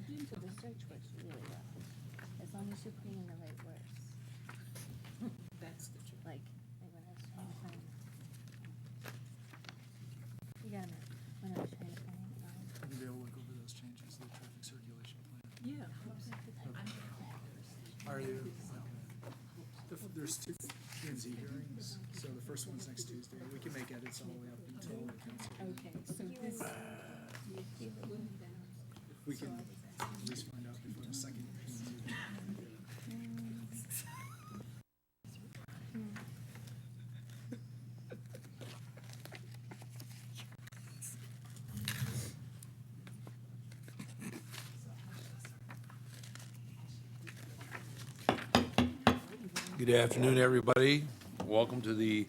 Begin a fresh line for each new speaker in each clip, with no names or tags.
So the search works really well, as long as you put in the right words.
That's the truth.
Like when I was trying to find, you got it. When I was trying to find,
I'm gonna be able to look over those changes to the traffic circulation plan.
Yeah.
Are you? There's two P and Z hearings, so the first one's next Tuesday. We can make edits all the way up until the council.
Okay, so this,
We can at least find out before the second P and Z.
Good afternoon, everybody. Welcome to the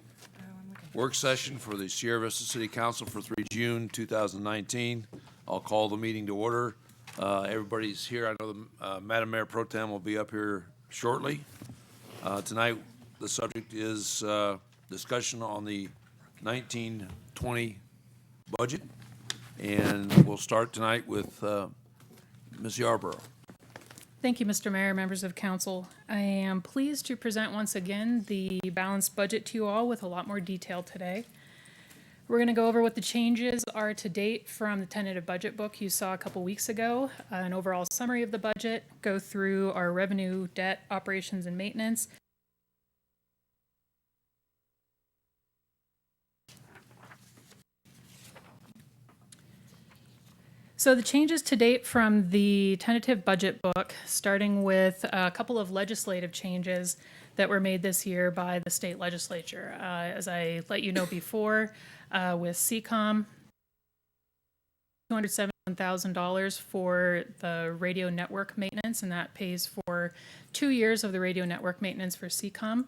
work session for the Sierra Vista City Council for 3 June 2019. I'll call the meeting to order. Everybody's here. I know the Madam Mayor Pro Tem will be up here shortly. Tonight, the subject is discussion on the 1920 budget. And we'll start tonight with Ms. Yarborough.
Thank you, Mr. Mayor, members of council. I am pleased to present once again the balanced budget to you all with a lot more detail today. We're going to go over what the changes are to date from the tentative budget book you saw a couple weeks ago, an overall summary of the budget, go through our revenue, debt, operations, and maintenance. So the changes to date from the tentative budget book, starting with a couple of legislative changes that were made this year by the state legislature. As I let you know before, with CCOM, $271,000 for the radio network maintenance, and that pays for 2 years of the radio network maintenance for CCOM.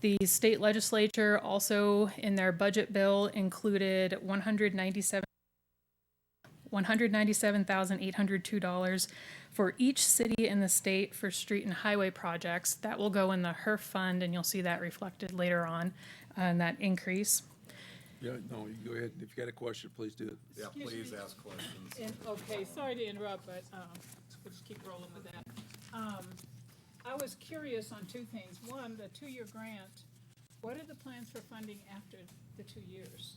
The state legislature also, in their budget bill, included $197,802 for each city in the state for street and highway projects. That will go in the HERF fund, and you'll see that reflected later on, that increase.
Yeah, no, you go ahead. If you got a question, please do it.
Yeah, please ask questions.
and, okay, sorry to interrupt, but, we'll just keep rolling with that. I was curious on two things. One, the 2-year grant, what are the plans for funding after the 2 years?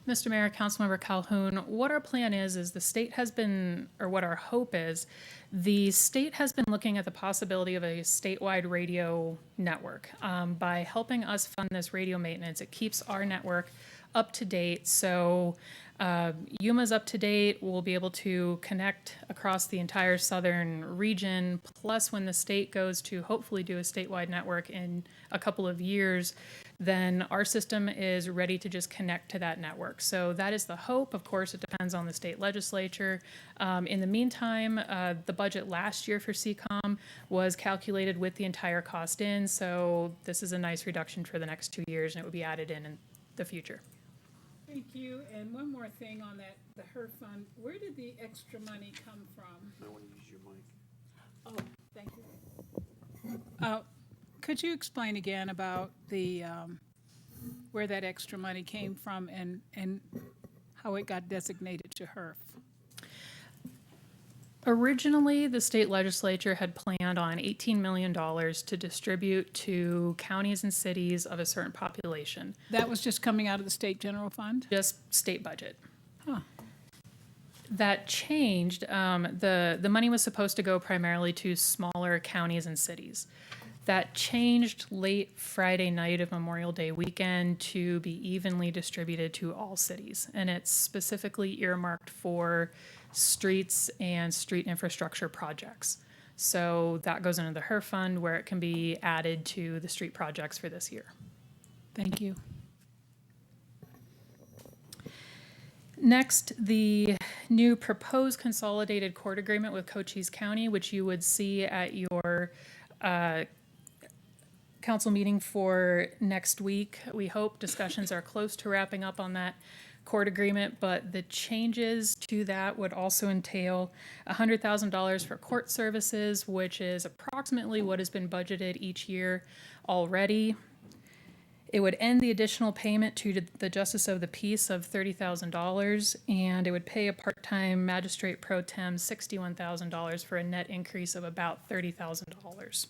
Mr. Mayor, Councilmember Calhoun, what our plan is the state has been, or what our hope is, the state has been looking at the possibility of a statewide radio network. By helping us fund this radio maintenance, it keeps our network up to date. So UMA's up to date. We'll be able to connect across the entire southern region. Plus, when the state goes to hopefully do a statewide network in a couple of years, then our system is ready to just connect to that network. So that is the hope. Of course, it depends on the state legislature. In the meantime, the budget last year for CCOM was calculated with the entire cost in. So this is a nice reduction for the next 2 years, and it would be added in the future.
Thank you, and one more thing on that, the HERF fund, where did the extra money come from?
I want to use your mic.
Oh, thank you. Could you explain again about the, where that extra money came from and how it got designated to HERF?
Originally, the state legislature had planned on $18 million to distribute to counties and cities of a certain population,
That was just coming out of the state general fund?
just state budget.
Huh.
That changed. The money was supposed to go primarily to smaller counties and cities. That changed late Friday night of Memorial Day weekend to be evenly distributed to all cities. And it's specifically earmarked for streets and street infrastructure projects. So that goes into the HERF fund where it can be added to the street projects for this year.
Thank you.
Next, the new proposed consolidated court agreement with Cochise County, which you would see at your council meeting for next week. We hope discussions are close to wrapping up on that court agreement, but the changes to that would also entail $100,000 for court services, which is approximately what has been budgeted each year already. It would end the additional payment to the Justice of the Peace of $30,000, and it would pay a part-time magistrate pro tem $61,000 for a net increase of about $30,000.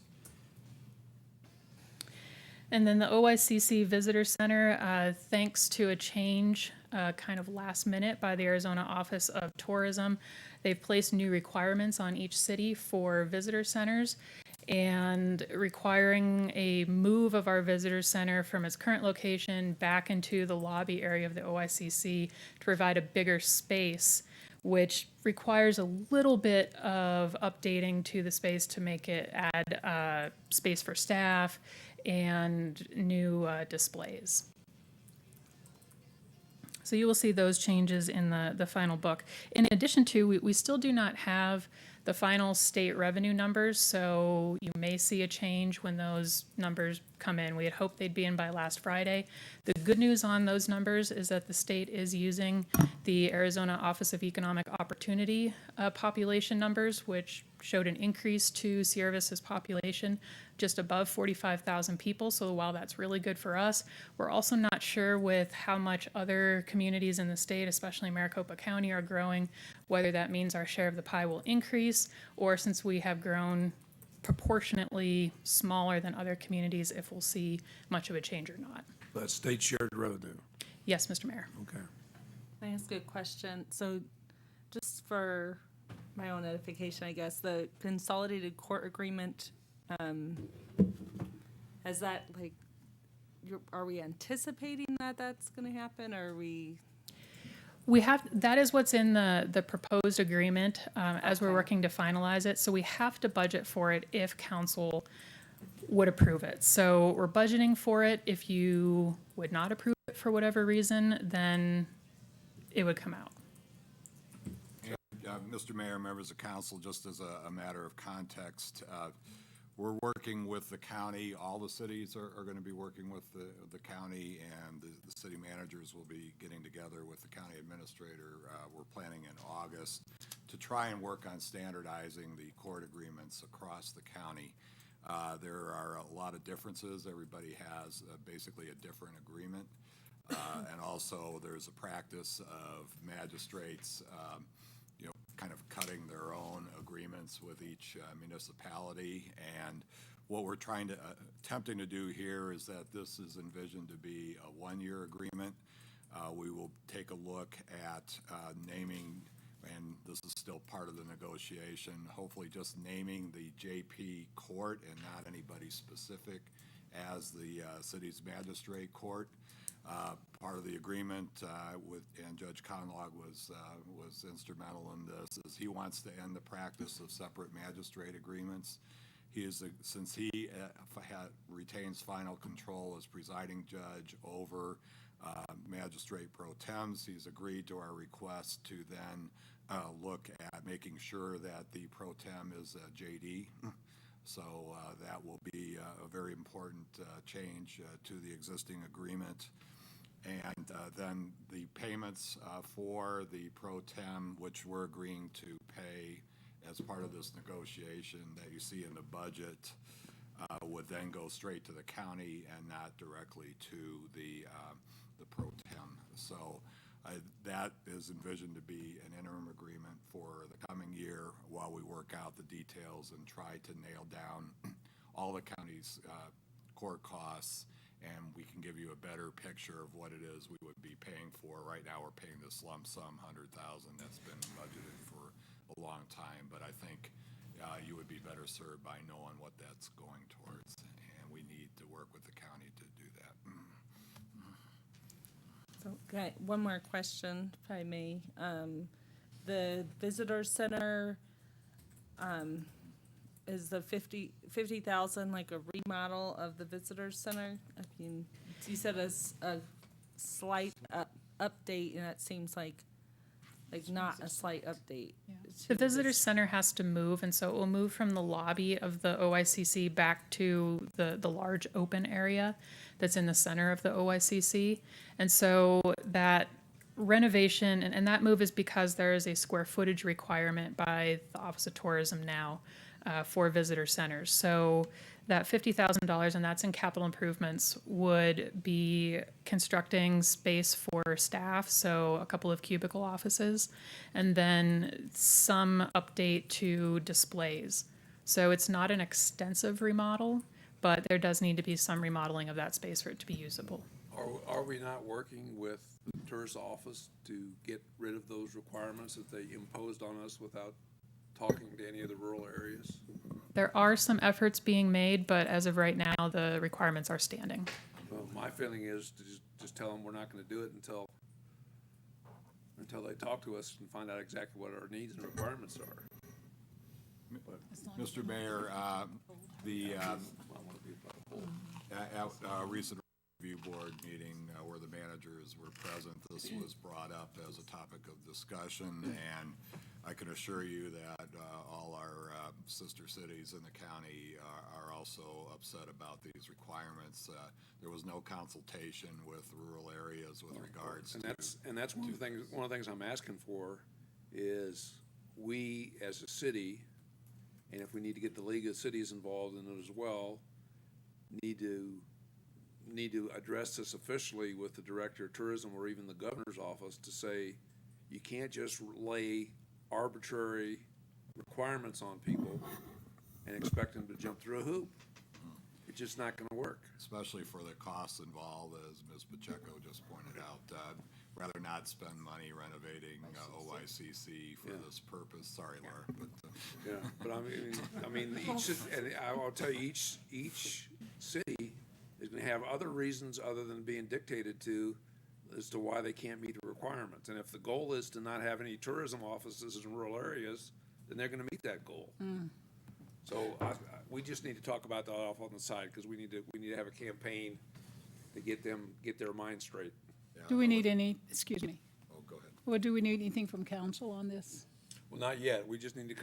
And then the OICC Visitor Center, thanks to a change kind of last minute by the Arizona Office of Tourism, they've placed new requirements on each city for visitor centers, and requiring a move of our visitor center from its current location back into the lobby area of the OICC to provide a bigger space, which requires a little bit of updating to the space to make it add space for staff and new displays. So you will see those changes in the final book. In addition to, we still do not have the final state revenue numbers, so you may see a change when those numbers come in. We had hoped they'd be in by last Friday. The good news on those numbers is that the state is using the Arizona Office of Economic Opportunity population numbers, which showed an increase to Sierra Vista's population just above 45,000 people. So while that's really good for us, we're also not sure with how much other communities in the state, especially Maricopa County, are growing, whether that means our share of the pie will increase, or since we have grown proportionately smaller than other communities, if we'll see much of a change or not.
That's state shared revenue.
Yes, Mr. Mayor.
Okay.
Can I ask a question? So just for my own edification, I guess, the consolidated court agreement, has that, like, are we anticipating that that's going to happen, or are we?
We have, that is what's in the proposed agreement as we're
Okay.
working to finalize it. So we have to budget for it if council would approve it. So we're budgeting for it. If you would not approve it for whatever reason, then it would come out.
Mr. Mayor, members of council, just as a matter of context, we're working with the county. All the cities are going to be working with the county, and the city managers will be getting together with the county administrator. We're planning in August to try and work on standardizing the court agreements across the county. There are a lot of differences. Everybody has basically a different agreement. And also there's a practice of magistrates kind of cutting their own agreements with each municipality. And what we're attempting to do here is that this is envisioned to be a one-year agreement. We will take a look at naming, and this is still part of the negotiation, hopefully just naming the JP Court and not anybody specific as the city's magistrate court. Part of the agreement and Judge Conlog was instrumental in this, is he wants to end the practice of separate magistrate agreements. Since he retains final control as presiding judge over magistrate pro tems, he's agreed to our request to then look at making sure that the pro tem is JD. So that will be a very important change to the existing agreement. And then the payments for the pro tem, which we're agreeing to pay as part of this negotiation that you see in the budget, would then go straight to the county and not directly to the pro tem. So that is envisioned to be an interim agreement for the coming year while we work out the details and try to nail down all the county's court costs, and we can give you a better picture of what it is we would be paying for. Right now, we're paying this lump sum, $100,000, that's been budgeted for a long time, but I think you would be better served by knowing what that's going towards, and we need to work with the county to do that.
So, okay, one more question, if I may. The visitor center, is the 50,000 like a remodel of the visitor center? I mean, you said a slight update, and that seems like not a slight update.
The visitor center has to move, and so it will move from the lobby of the OICC back to the large open area that's in the center of the OICC. And so that renovation, and that move is because there is a square footage requirement by the Office of Tourism now for visitor centers. So That $50,000, and that's in capital improvements, would be constructing space for staff, so a couple of cubicle offices, and then some update to displays. So it's not an extensive remodel, but there does need to be some remodeling of that space for it to be usable.
Are we not working with the tourist office to get rid of those requirements that they imposed on us without talking to any of the rural areas?
There are some efforts being made, but as of right now, the requirements are standing.
Well, my feeling is to just tell them we're not gonna do it until they talk to us and find out exactly what our needs and requirements are.
Mr. Mayor, at a recent review board meeting where the managers were present, this was brought up as a topic of discussion, and I can assure you that all our sister cities in the county are also upset about these requirements. There was no consultation with rural areas with regards to.
And that's one of the things I'm asking for is we as a city, and if we need to get the League of Cities involved in it as well, need to address this officially with the Director of Tourism or even the Governor's office to say, you can't just lay arbitrary requirements on people and expect them to jump through a hoop. It's just not gonna work.
Especially for the costs involved, as Ms. Pacheco just pointed out. Rather not spend money renovating OICC for this purpose. Sorry, Laura, but.
Yeah, but I mean, and I'll tell you, each city is gonna have other reasons other than being dictated to as to why they can't meet the requirements. And if the goal is to not have any tourism offices in rural areas, then they're gonna meet that goal. So we just need to talk about that off on the side, because we need to have a campaign to get their mind straight.
Do we need any, excuse me,
Oh, go ahead.
well, do we need anything from council on this?
Well, not yet. We just need to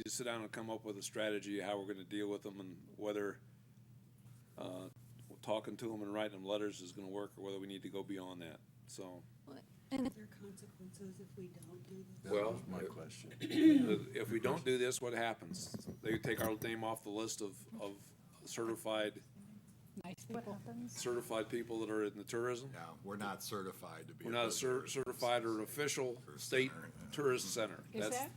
sit down and come up with a strategy, how we're gonna deal with them, and whether, talking to them and writing them letters is gonna work, or whether we need to go beyond that, so.
Are there consequences if we don't do this?
Well,
My question.
if we don't do this, what happens? They take our name off the list of certified
Nice people.
people that are in the tourism?
Yeah, we're not certified to be.
We're not a certified or an official state tourist center.
Is
That's-
that?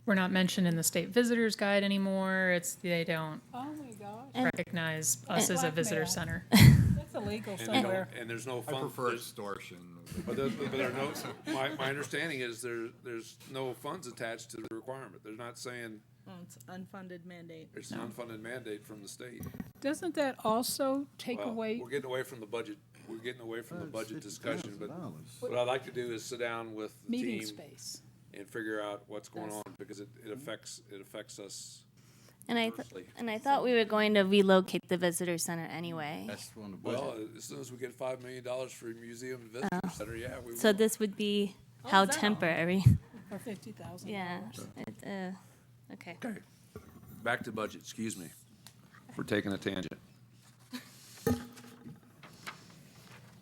We're not mentioned in the state visitors guide anymore. They don't
Oh my gosh,
recognize us as a visitor
Blackmail.
center.
that's illegal
And they
somewhere.
don't, and there's no
I
fund.
prefer
there's-
extortion.
But there are no, my understanding is there's no funds attached to the requirement. They're not saying
Well, it's unfunded mandate.
there's an unfunded mandate from the state.
Doesn't that also take
Well,
away,
we're getting away from the budget. We're getting away from the budget discussion, but
$50,000.
what I'd like to do is sit down with the
meeting
team
space?
and figure out what's going on, because it affects us.
And
Firstly.
I thought we were going to relocate the visitor center anyway.
That's on the budget.
Well, as soon as we get $5 million for a museum and visitor center, yeah, we will.
So this would be how
is that all?
temporary.
For $50,000?
Yeah. Okay.
Okay, back to budget, excuse me, for taking a tangent.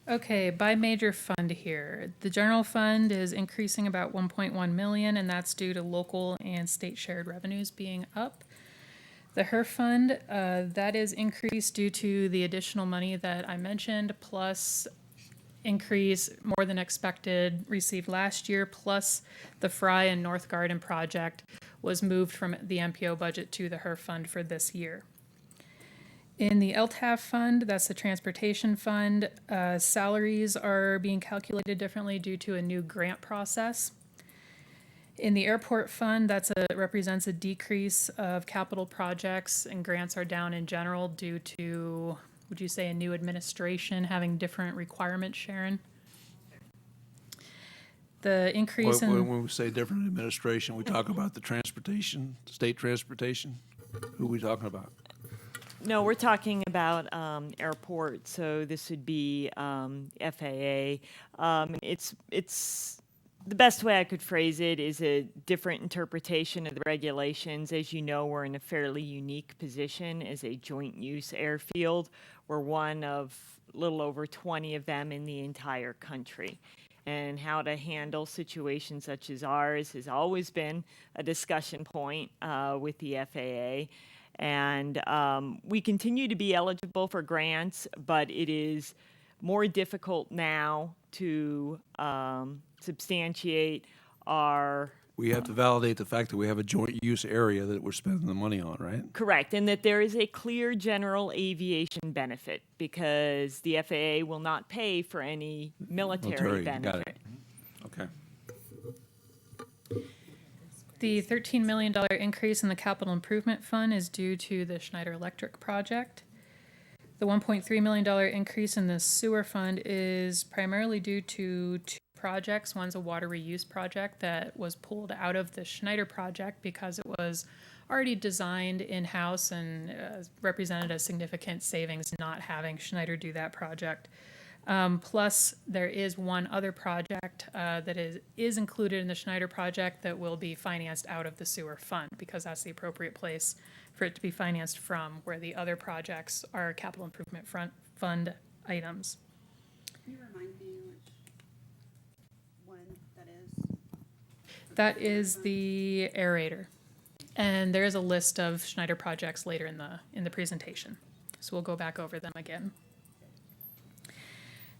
Okay, by major fund here, the general fund is increasing about 1.1 million, and that's due to local and state shared revenues being up. The HERF fund, that is increased due to the additional money that I mentioned, plus increase more than expected received last year, plus the Fry and North Garden project was moved from the MPO budget to the HERF fund for this year. In the LTAF fund, that's the transportation fund, salaries are being calculated differently due to a new grant process. In the airport fund, represents a decrease of capital projects, and grants are down in general due to, would you say, a new administration having different requirements, Sharon? The increase in.
When we say different administration, we talk about the transportation, state transportation? Who are we talking about?
No, we're talking about airport, so this would be FAA. It's the best way I could phrase it is a different interpretation of the regulations. As you know, we're in a fairly unique position as a joint use airfield. We're one of a little over 20 of them in the entire country. And how to handle situations such as ours has always been a discussion point with the FAA. And we continue to be eligible for grants, but it is more difficult now to substantiate our
We have to validate the fact that we have a joint use area that we're spending the money on, right?
correct, and that there is a clear general aviation benefit because the FAA will not pay for any military
Got
benefit.
it. Okay.
The $13 million increase in the capital improvement fund is due to the Schneider Electric project. The $1.3 million increase in the sewer fund is primarily due to two projects. One's a water reuse project that was pulled out of the Schneider project because it was already designed in-house and represented a significant savings not having Schneider do that project. Plus, there is one other project that is included in the Schneider project that will be financed out of the sewer fund because that's the appropriate place for it to be financed from, where the other projects are capital improvement fund items.
Can you remind me which one that is?
That is the aerator. And there is a list of Schneider projects later in the presentation. So we'll go back over them again.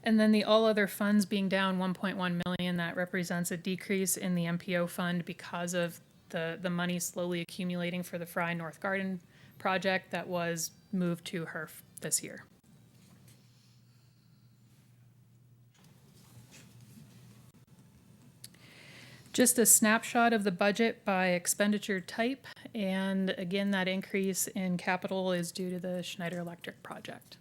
And then the all other funds being down 1.1 million, that represents a decrease in the MPO fund because of the money slowly accumulating for the Fry North Garden project that was moved to HERF this year. Just a snapshot of the budget by expenditure type, and again, that increase in capital is due to the Schneider Electric project.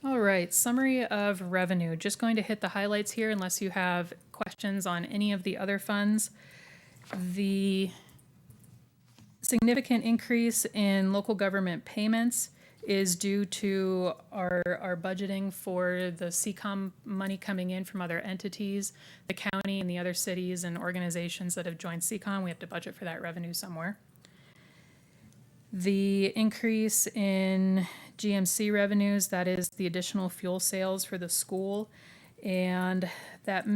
All right, summary of revenue. Just going to hit the highlights here unless you have questions on any of the other funds. The significant increase in local government payments is due to our budgeting for the CCOM money coming in from other entities, the county and the other cities and organizations that have joined CCOM. We have to budget for that revenue somewhere. The increase in GMC revenues, that is the additional fuel sales for the school. And that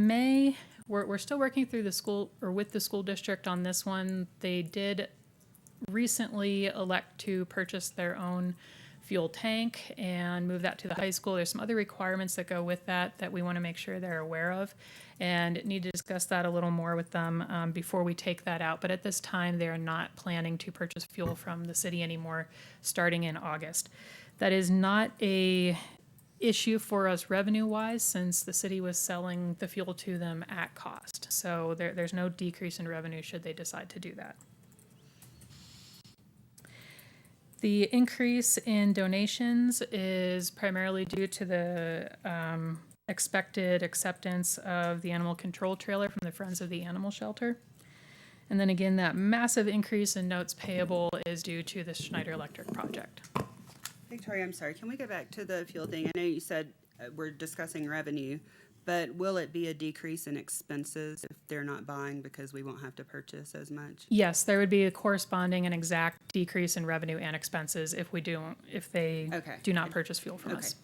we're still working through the school or with the school district on this one. They did recently elect to purchase their own fuel tank and move that to the high school. There's some other requirements that go with that we want to make sure they're aware of, and need to discuss that a little more with them before we take that out. But at this time, they are not planning to purchase fuel from the city anymore starting in August. That is not a issue for us revenue-wise, since the city was selling the fuel to them at cost. So there's no decrease in revenue should they decide to do that. The increase in donations is primarily due to the expected acceptance of the animal control trailer from the Friends of the Animal Shelter. And then again, that massive increase in notes payable is due to the Schneider Electric project.
Victoria, I'm sorry, can we go back to the fuel thing? I know you said we're discussing revenue, but will it be a decrease in expenses if they're not buying because we won't have to purchase as much?
Yes, there would be a corresponding and exact decrease in revenue and expenses if they
Okay.
do not purchase fuel from
Okay.
us.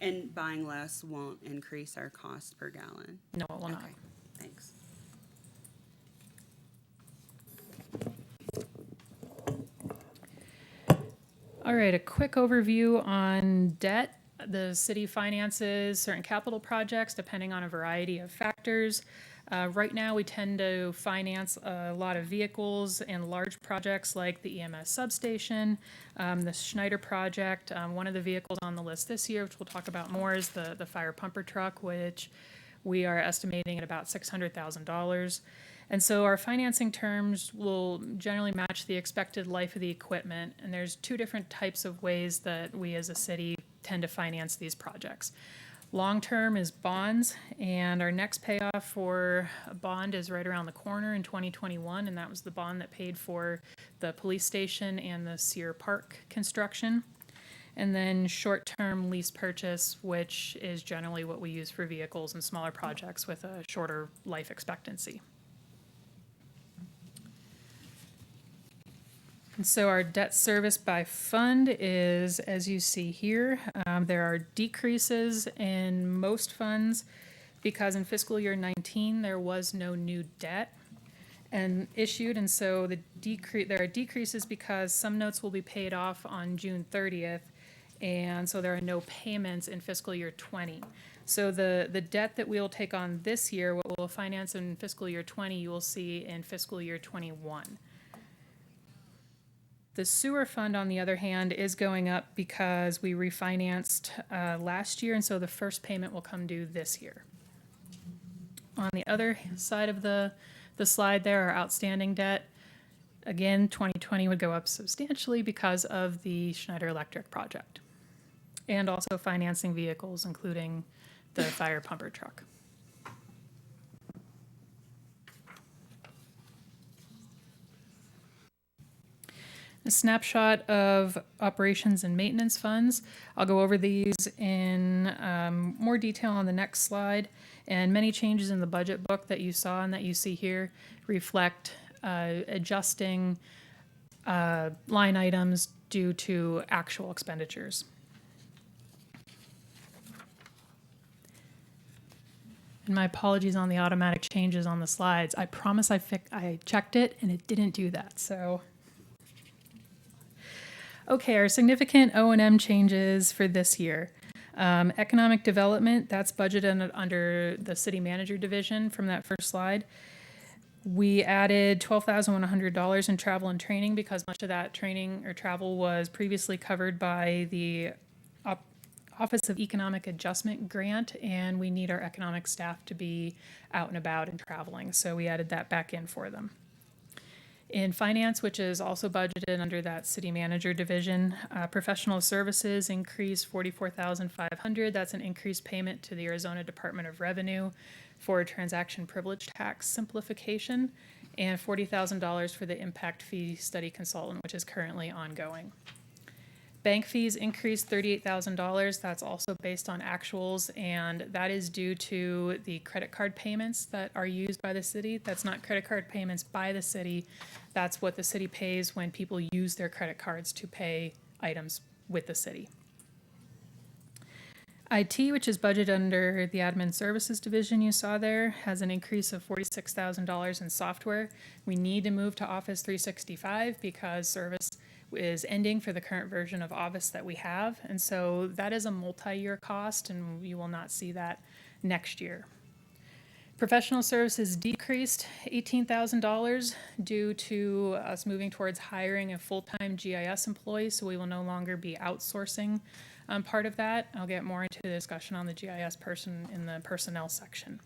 And buying less won't increase our cost per gallon?
No, it will not.
Okay, thanks.
All right, a quick overview on debt. The city finances certain capital projects depending on a variety of factors. Right now, we tend to finance a lot of vehicles and large projects like the EMS substation, the Schneider project. One of the vehicles on the list this year, which we'll talk about more, is the fire pumper truck, which we are estimating at about $600,000. And so our financing terms will generally match the expected life of the equipment. And there's two different types of ways that we as a city tend to finance these projects. Long-term is bonds, and our next payoff for a bond is right around the corner in 2021, and that was the bond that paid for the police station and the Sear Park construction. And then short-term lease purchase, which is generally what we use for vehicles and smaller projects with a shorter life expectancy. And so our debt service by fund is, as you see here, there are decreases in most funds. because in fiscal year 19, there was no new debt and issued, and so there are decreases because some notes will be paid off on June 30th, and so there are no payments in fiscal year 20. So the debt that we'll take on this year, what we'll finance in fiscal year 20, you will see in fiscal year 21. The sewer fund, on the other hand, is going up because we refinanced last year, and so the first payment will come due this year. On the other side of the slide there, our outstanding debt, again, 2020 would go up substantially because of the Schneider Electric project, and also financing vehicles, including the fire pumper truck. A snapshot of operations and maintenance funds. I'll go over these in more detail on the next slide. And many changes in the budget book that you saw and that you see here reflect adjusting line items due to actual expenditures. And my apologies on the automatic changes on the slides. I promise I checked it and it didn't do that, so. Okay, our significant O&M changes for this year. Economic development, that's budgeted under the city manager division from that first slide. We added $12,100 in travel and training because much of that training or travel was previously covered by the Office of Economic Adjustment grant, and we need our economic staff to be out and about and traveling, so we added that back in for them. In finance, which is also budgeted under that city manager division, professional services increased $44,500. That's an increased payment to the Arizona Department of Revenue for transaction privilege tax simplification, and $40,000 for the impact fee study consultant, which is currently ongoing. Bank fees increased $38,000. That's also based on actuals, and that is due to the credit card payments that are used by the city. That's not credit card payments by the city. That's what the city pays when people use their credit cards to pay items with the city. IT, which is budgeted under the admin services division you saw there, has an increase of $46,000 in software. We need to move to Office 365 because service is ending for the current version of Office that we have. And so that is a multi-year cost, and you will not see that next year. Professional services decreased $18,000 due to us moving towards hiring a full-time GIS employee, so we will no longer be outsourcing part of that. I'll get more into the discussion on the GIS person in the personnel section.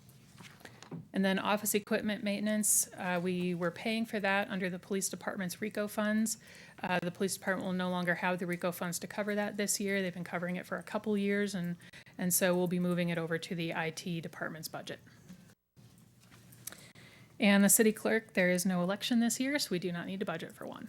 And then office equipment maintenance, we were paying for that under the police department's RICO funds. The police department will no longer have the RICO funds to cover that this year. They've been covering it for a couple years, and so we'll be moving it over to the IT department's budget. And the city clerk, there is no election this year, so we do not need to budget for one.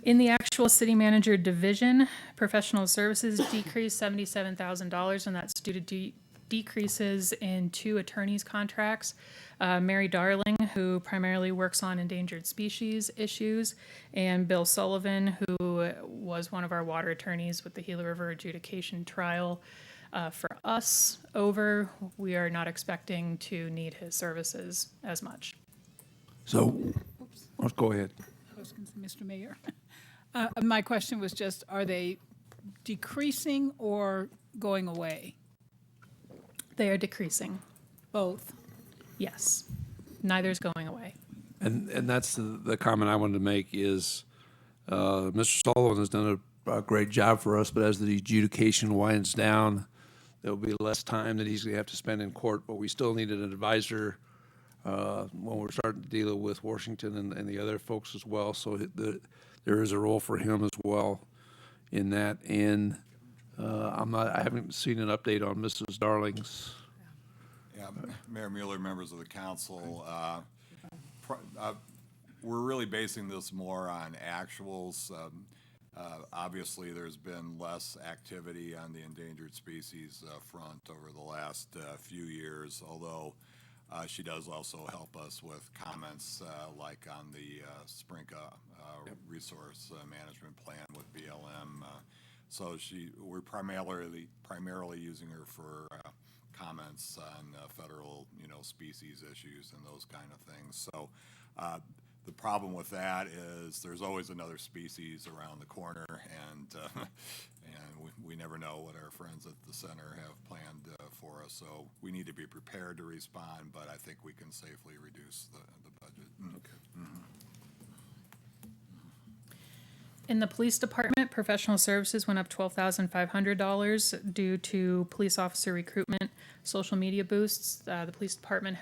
In the actual city manager division, professional services decreased $77,000, and that's due to decreases in 2 attorneys' contracts. Mary Darling, who primarily works on endangered species issues, and Bill Sullivan, who was one of our water attorneys with the Gila River adjudication trial. For us, we are not expecting to need his services as much.
So, let's go ahead.
Mr. Mayor. My question was just, are they decreasing or going away?
They are decreasing.
Both.
Yes. Neither's going away.
And that's the comment I wanted to make is Mr. Sullivan has done a great job for us, but as the adjudication winds down, there'll be less time that he's going to have to spend in court, but we still need an advisor when we're starting to deal with Washington and the other folks as well. So there is a role for him as well in that. And I haven't seen an update on Mrs. Darling's.
Yeah, Mayor Mueller, members of the council, we're really basing this more on actuals. Obviously, there's been less activity on the endangered species front over the last few years, although She does also help us with comments like on the Sprinka resource management plan with BLM. So we're primarily using her for comments on federal, species issues and those kind of things. So the problem with that is there's always another species around the corner, and we never know what our friends at the center have planned for us. So we need to be prepared to respond, but I think we can safely reduce the budget. Okay.
In the police department, professional services went up $12,500 due to police officer recruitment, social media boosts. The police department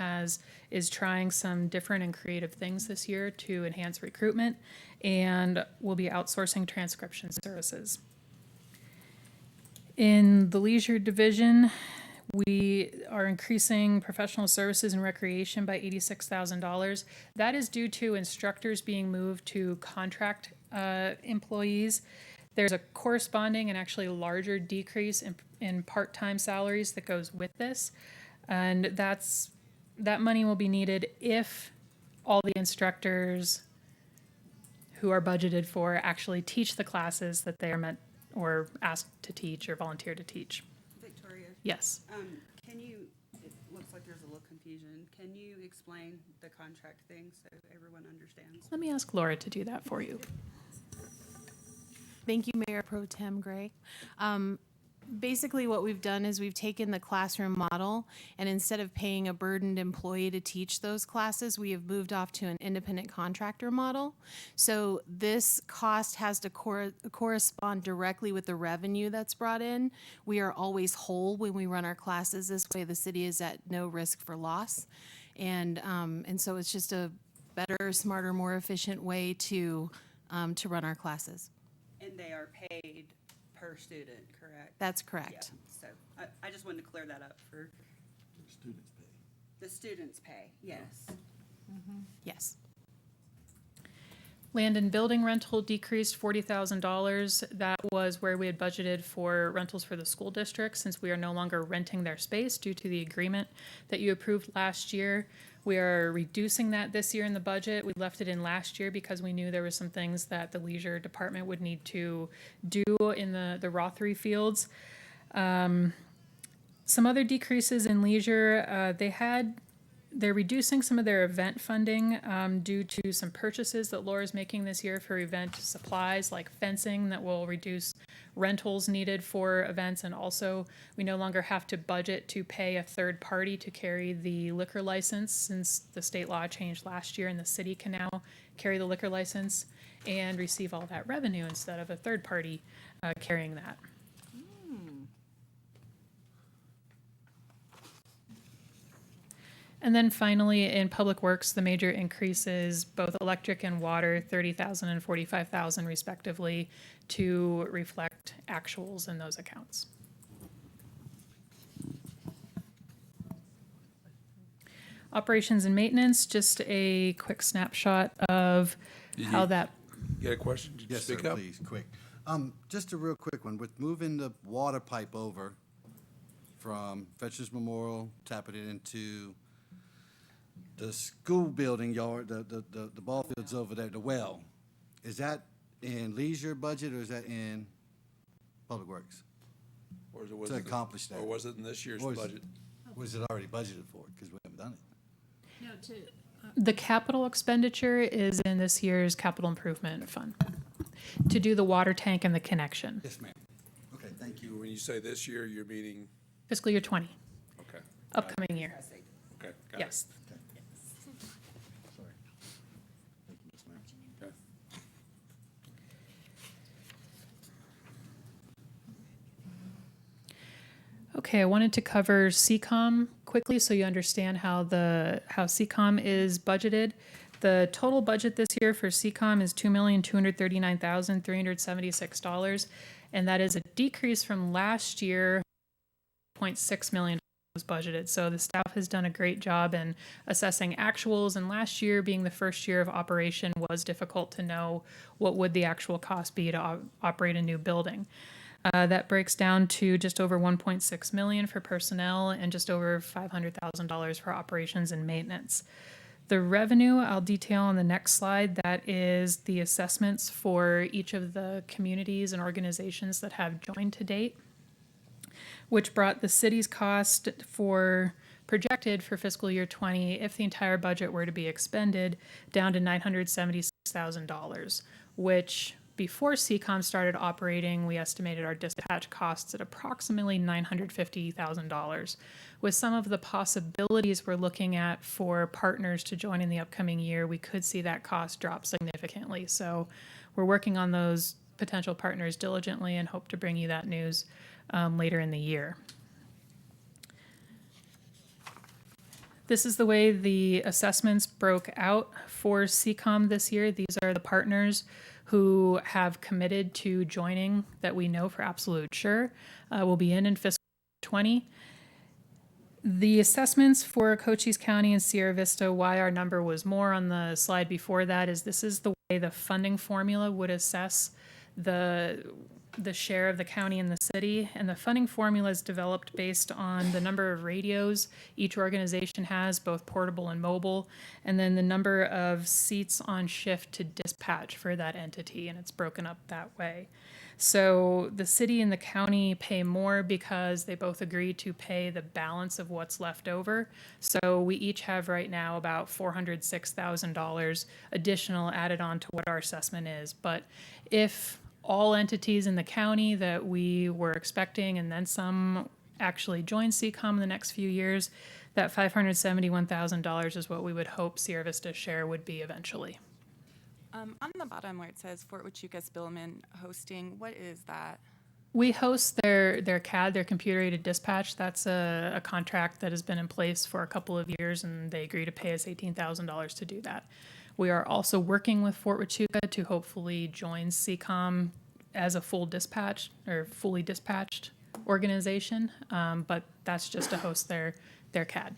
is trying some different and creative things this year to enhance recruitment, and will be outsourcing transcription services. In the leisure division, we are increasing professional services and recreation by $86,000. That is due to instructors being moved to contract employees. There's a corresponding and actually larger decrease in part-time salaries that goes with this. And that money will be needed if all the instructors who are budgeted for actually teach the classes that they are meant or asked to teach or volunteer to teach.
Victoria,
Yes.
can you, it looks like there's a little confusion. Can you explain the contract thing so everyone understands?
Let me ask Laura to do that for you.
Thank you, Mayor Pro Tem Gray. Basically, what we've done is we've taken the classroom model, and instead of paying a burdened employee to teach those classes, we have moved off to an independent contractor model. So this cost has to correspond directly with the revenue that's brought in. We are always whole when we run our classes. This way, the city is at no risk for loss. And so it's just a better, smarter, more efficient way to run our classes.
And they are paid per student, correct?
That's
Yeah,
correct.
so I just wanted to clear that up for. The students pay, yes.
Yes.
Land and building rental decreased $40,000. That was where we had budgeted for rentals for the school district, since we are no longer renting their space due to the agreement that you approved last year. We are reducing that this year in the budget. We left it in last year because we knew there were some things that the leisure department would need to do in the Rothery fields. Some other decreases in leisure, they're reducing some of their event funding due to some purchases that Laura's making this year for event supplies like fencing that will reduce rentals needed for events. And also, we no longer have to budget to pay a third party to carry the liquor license, since the state law changed last year and the city can now carry the liquor license and receive all that revenue instead of a third party carrying that. And then finally, in Public Works, the major increases, both electric and water, 30,000 and 45,000 respectively, to reflect actuals in those accounts. Operations and maintenance, just a quick snapshot of how that.
You got a question? Did you
Yes, sir,
speak up?
please, quick. Just a real quick one. With moving the water pipe over from Veterans Memorial, tapping it into the school building yard, the ball fields over there, the well, is that in leisure budget or is that in Public Works?
Or was
To
it-
accomplish that.
Or was it in this year's
Or is it-
budget?
Was it already budgeted for? Because we haven't done it.
No,
The capital expenditure is in this year's capital improvement fund to do the water tank and the connection.
Yes, ma'am. Okay, thank you.
When you say this year, you're meaning,
Fiscal year 20,
okay,
upcoming year.
okay, got it.
Yes.
Sorry. Thank you, Ms. Mayor.
Okay.
Okay, I wanted to cover CCOM quickly so you understand how CCOM is budgeted. The total budget this year for CCOM is $2,239,376, and that is a decrease from last year, $0.6 million was budgeted. So the staff has done a great job in assessing actuals, and last year being the first year of operation was difficult to know what would the actual cost be to operate a new building. That breaks down to just over 1.6 million for personnel and just over $500,000 for operations and maintenance. The revenue I'll detail on the next slide. That is the assessments for each of the communities and organizations that have joined to date, which brought the city's cost for projected for fiscal year 20, if the entire budget were to be expended, down to $976,000, which before CCOM started operating, we estimated our dispatch costs at approximately $950,000. With some of the possibilities we're looking at for partners to join in the upcoming year, we could see that cost drop significantly. So we're working on those potential partners diligently and hope to bring you that news later in the year. This is the way the assessments broke out for CCOM this year. These are the partners who have committed to joining that we know for absolute sure will be in fiscal 20. The assessments for Cochise County and Sierra Vista, why our number was more on the slide before that, is this is the way the funding formula would assess the share of the county and the city. And the funding formula is developed based on the number of radios each organization has, both portable and mobile, and then the number of seats on shift to dispatch for that entity, and it's broken up that way. So the city and the county pay more because they both agree to pay the balance of what's left over. So we each have right now about $406,000 additional added on to what our assessment is. But if all entities in the county that we were expecting and then some actually join CCOM in the next few years, that $571,000 is what we would hope Sierra Vista's share would be eventually.
On the bottom where it says Fort Huachuca Spillman hosting, what is that?
We host their CAD, their computer-aided dispatch. That's a contract that has been in place for a couple of years, and they agree to pay us $18,000 to do that. We are also working with Fort Huachuca to hopefully join CCOM as a full dispatch or fully dispatched organization, but that's just to host their CAD.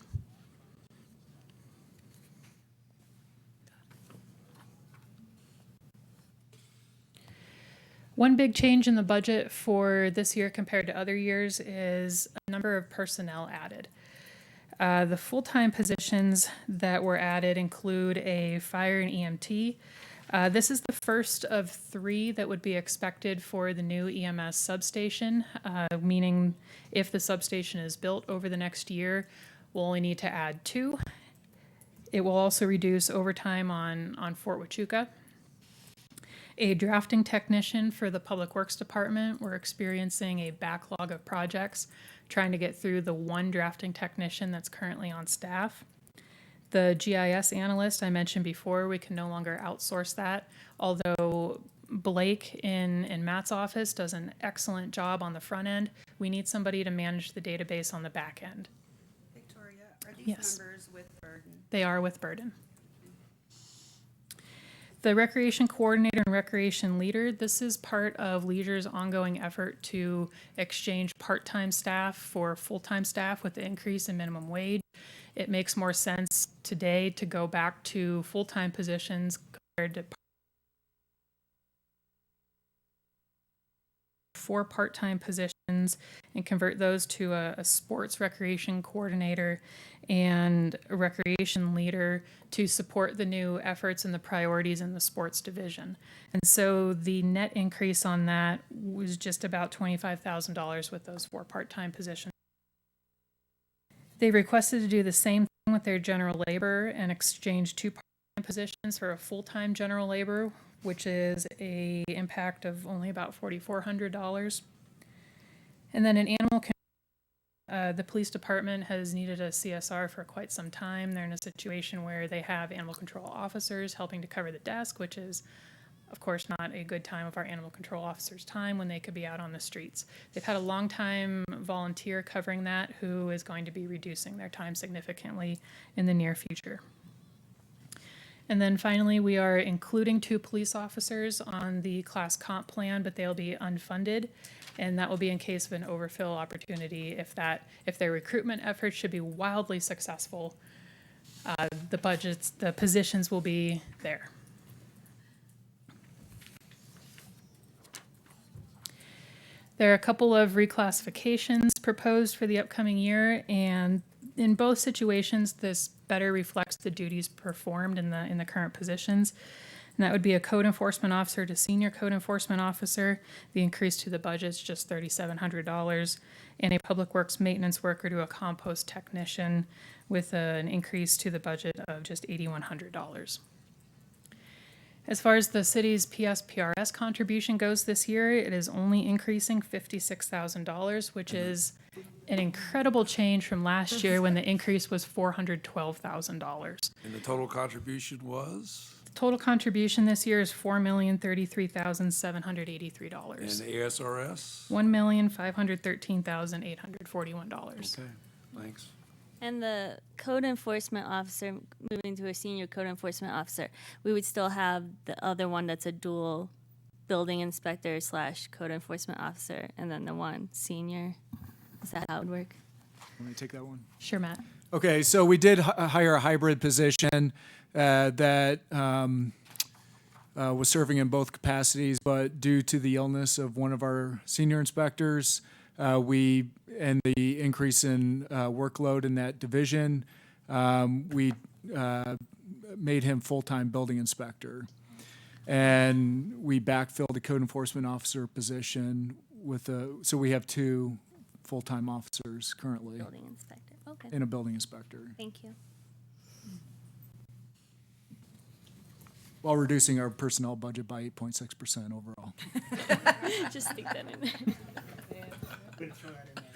One big change in the budget for this year compared to other years is a number of personnel added. The full-time positions that were added include a fire and EMT. This is the first of 3 that would be expected for the new EMS substation, meaning if the substation is built over the next year, we'll only need to add 2. It will also reduce overtime on Fort Huachuca. A drafting technician for the Public Works Department. We're experiencing a backlog of projects, trying to get through the one drafting technician that's currently on staff. The GIS analyst I mentioned before, we can no longer outsource that, although Blake in Matt's office does an excellent job on the front end. We need somebody to manage the database on the back end.
Victoria, are these
Yes.
numbers with burden?
They are with burden. The recreation coordinator and recreation leader, this is part of Leisure's ongoing effort to exchange part-time staff for full-time staff with the increase in minimum wage. It makes more sense today to go back to full-time positions compared to 4 part-time positions and convert those to a sports recreation coordinator and a recreation leader to support the new efforts and the priorities in the sports division. And so the net increase on that was just about $25,000 with those 4 part-time positions. They requested to do the same thing with their general labor and exchange 2 part-time positions for a full-time general labor, which is a impact of only about $4,400. And then in animal control, the police department has needed a CSR for quite some time. They're in a situation where they have animal control officers helping to cover the desk, which is, of course, not a good time of our animal control officers' time when they could be out on the streets. They've had a long-time volunteer covering that who is going to be reducing their time significantly in the near future. And then finally, we are including 2 police officers on the class comp plan, but they'll be unfunded. And that will be in case of an overfill opportunity. If their recruitment efforts should be wildly successful, the positions will be there. There are a couple of reclassifications proposed for the upcoming year, and in both situations, this better reflects the duties performed in the current positions. And that would be a code enforcement officer to senior code enforcement officer. The increase to the budget is just $3,700, and a public works maintenance worker to a compost technician with an increase to the budget of just $8,100. As far as the city's PSPRS contribution goes this year, it is only increasing $56,000, which is an incredible change from last year when the increase was $412,000.
And the total contribution was?
Total contribution this year is $4,033,783.
And ASRS?
$1,513,841.
Okay, thanks.
And the code enforcement officer, moving to a senior code enforcement officer, we would still have the other one that's a dual building inspector / code enforcement officer, and then the one senior. Is that how it would work?
Want me to take that one?
Sure, Matt.
Okay, so we did hire a hybrid position that was serving in both capacities, but due to the illness of one of our senior inspectors, and the increase in workload in that division, we made him full-time building inspector. And we backfilled the code enforcement officer position so we have 2 full-time officers currently.
Building inspector. Okay.
And a building inspector,
Thank you.
while reducing our personnel budget by 8.6% overall.
Just stick that in there.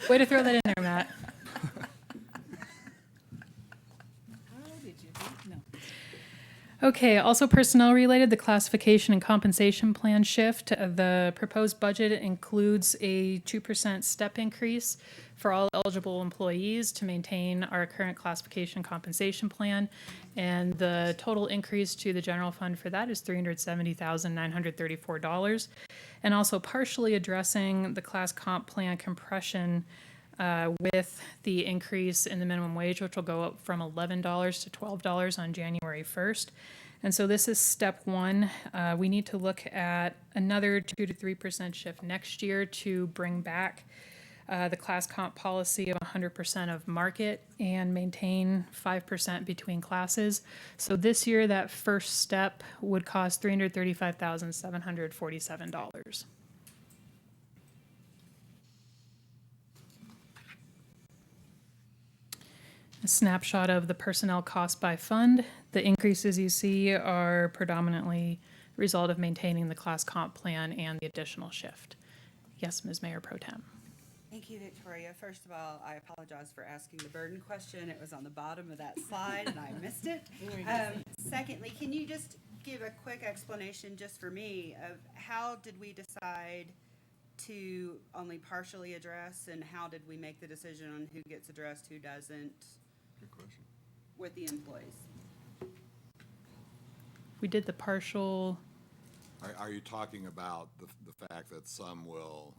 Way to throw that in there, Matt. Okay, also personnel related, the classification and compensation plan shift. The proposed budget includes a 2% step increase for all eligible employees to maintain our current classification compensation plan. And the total increase to the general fund for that is $370,934. And also partially addressing the class comp plan compression with the increase in the minimum wage, which will go up from $11 to $12 on January 1st. And so this is step one. We need to look at another 2 to 3% shift next year to bring back the class comp policy of 100% of market and maintain 5% between classes. So this year, that first step would cost $335,747. A snapshot of the personnel cost by fund. The increases you see are predominantly a result of maintaining the class comp plan and the additional shift. Yes, Ms. Mayor Pro Tem.
Thank you, Victoria. First of all, I apologize for asking the burden question. It was on the bottom of that slide and I missed it. Secondly, can you just give a quick explanation just for me of how did we decide to only partially address, and how did we make the decision on who gets addressed, who doesn't?
Good question.
With the employees.
We did the partial,
Are you talking about the fact that some will,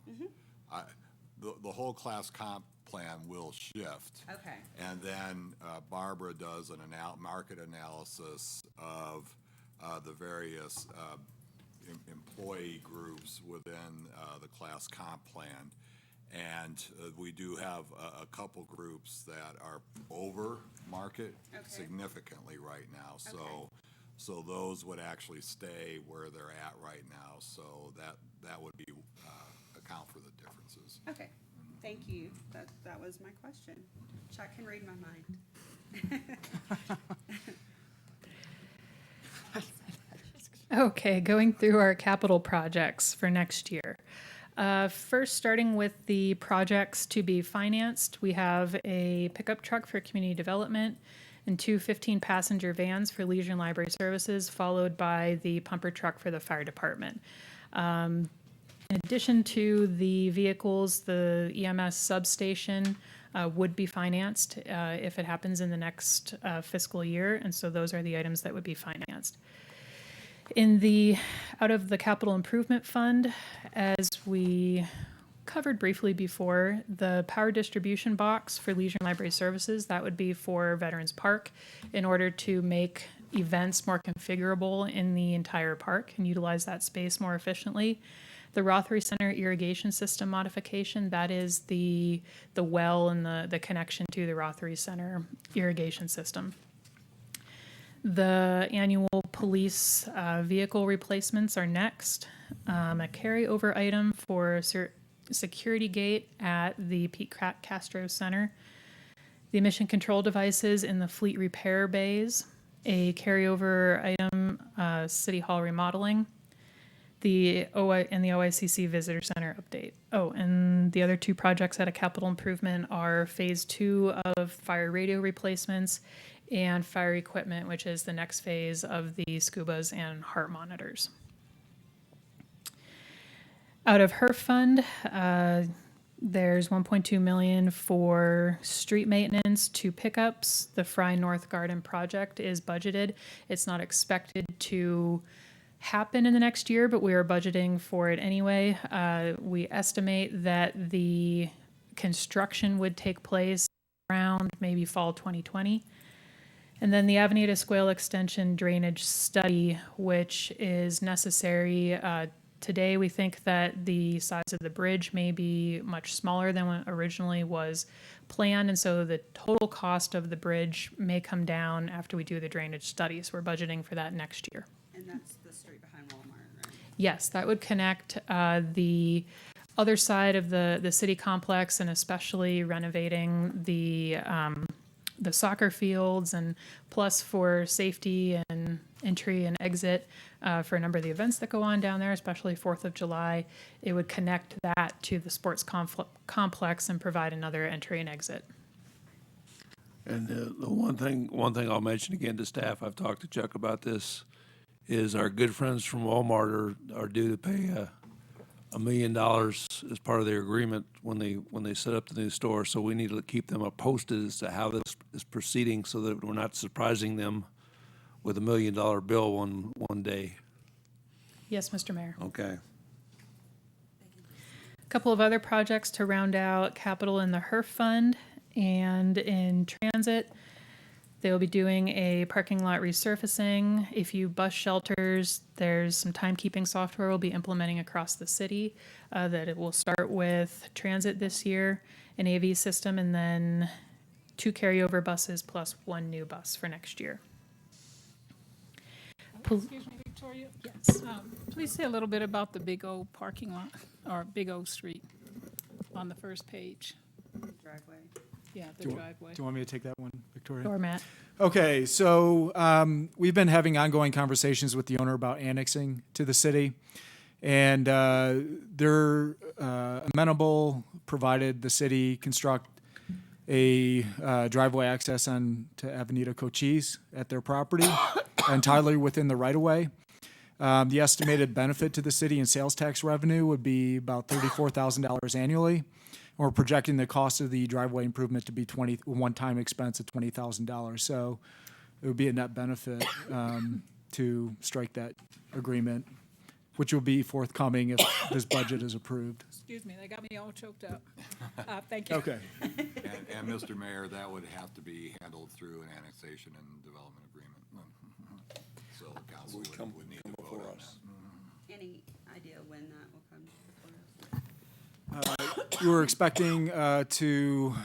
the whole class comp plan will shift?
Okay.
And then Barbara does an market analysis of the various employee groups within the class comp plan. And we do have a couple groups that are over market significantly right now. So those would actually stay where they're at right now. So that would be account for the differences.
Okay, thank you. That was my question. Chuck can read my mind.
okay, going through our capital projects for next year. First, starting with the projects to be financed, we have a pickup truck for community development and 2 15-passenger vans for Leisure and Library Services, followed by the pumper truck for the fire department. In addition to the vehicles, the EMS substation would be financed if it happens in the next fiscal year, and so those are the items that would be financed. Out of the capital improvement fund, as we covered briefly before, the power distribution box for Leisure and Library Services, that would be for Veterans Park in order to make events more configurable in the entire park and utilize that space more efficiently. The Rothery Center irrigation system modification, that is the well and the connection to the Rothery Center irrigation system. The annual police vehicle replacements are next. A carryover item for security gate at the Pete Castro Center. The emission control devices in the fleet repair bays. A carryover item, City Hall remodeling. The OICC Visitor Center update. Oh, and the other two projects at a capital improvement are Phase 2 of fire radio replacements and fire equipment, which is the next phase of the SCUBAs and heart monitors. Out of HERF fund, there's 1.2 million for street maintenance, 2 pickups. The Fry North Garden project is budgeted. It's not expected to happen in the next year, but we are budgeting for it anyway. We estimate that the construction would take place around maybe fall 2020. And then the Avenida Escuela Extension drainage study, which is necessary. Today, we think that the size of the bridge may be much smaller than what originally was planned, and so the total cost of the bridge may come down after we do the drainage study. So we're budgeting for that next year.
And that's the street behind Walmart, right?
Yes, that would connect the other side of the city complex, and especially renovating the soccer fields, and plus for safety and entry and exit for a number of the events that go on down there, especially 4th of July. It would connect that to the sports complex and provide another entry and exit.
And the one thing I'll mention again to staff, I've talked to Chuck about this, is our good friends from Walmart are due to pay $1 million as part of their agreement when they set up the new store. So we need to keep them posted as to how this is proceeding, so that we're not surprising them with $1 million bill one day.
Yes, Mr. Mayor.
Okay.
A couple of other projects to round out capital in the HERF fund and in transit. They'll be doing a parking lot resurfacing. A few bus shelters. There's some timekeeping software we'll be implementing across the city that it will start with transit this year, an AV system, and then 2 carryover buses plus 1 new bus for next year.
Excuse me, Victoria?
Yes.
Please say a little bit about the Big O parking lot, or Big O Street on the first page.
Driveway.
Yeah, the
Do you
driveway.
want me to take that one, Victoria?
Or Matt.
Okay, so we've been having ongoing conversations with the owner about annexing to the city, and they're amenable, provided the city construct a driveway access on to Avenida Cochise at their property, entirely within the right-of-way. The estimated benefit to the city in sales tax revenue would be about $34,000 annually. We're projecting the cost of the driveway improvement to be one-time expense of $20,000. So it would be a net benefit to strike that agreement, which will be forthcoming if this budget is approved.
Excuse me, they got me all choked up. Thank you.
Okay.
And Mr. Mayor, that would have to be handled through an annexation and development agreement. So the council would need to vote on that.
Any idea when that will come before us?
We were expecting to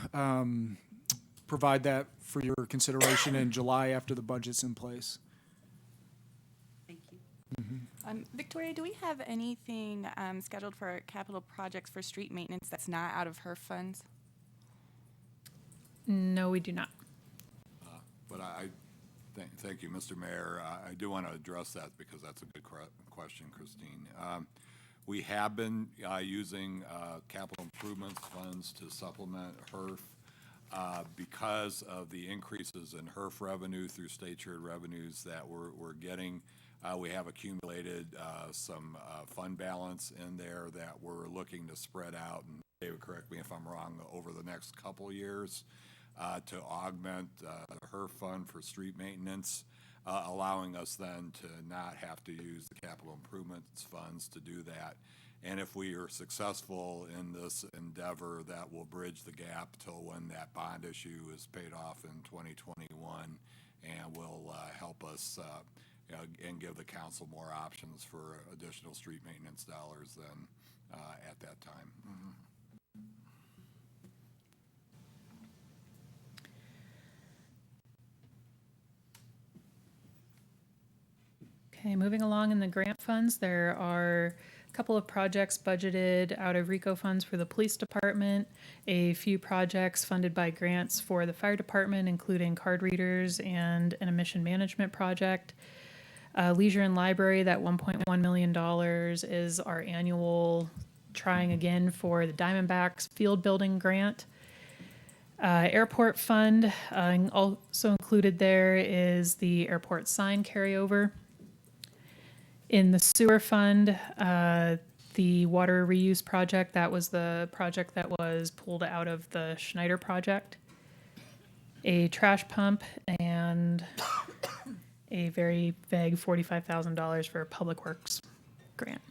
provide that for your consideration in July after the budget's in place.
Thank you.
Victoria, do we have anything scheduled for capital projects for street maintenance that's not out of HERF funds?
No, we do not.
But thank you, Mr. Mayor. I do want to address that because that's a good question, Christine. We have been using capital improvements funds to supplement HERF because of the increases in HERF revenue through state shared revenues that we're getting. We have accumulated some fund balance in there that we're looking to spread out, and David, correct me if I'm wrong, over the next couple years to augment the HERF fund for street maintenance, allowing us then to not have to use the capital improvements funds to do that. And if we are successful in this endeavor, that will bridge the gap till when that bond issue is paid off in 2021, and will help us and give the council more options for additional street maintenance dollars then. at that time.
Okay, moving along in the grant funds, there are a couple of projects budgeted out of RICO funds for the police department, a few projects funded by grants for the fire department, including card readers and an emission management project. Leisure and library, that $1.1 million is our annual trying again for the Diamondbacks field building grant. Airport fund, also included there is the airport sign carryover. In the sewer fund, the water reuse project, that was the project that was pulled out of the Schneider project. A trash pump and a very vague $45,000 for a public works grant.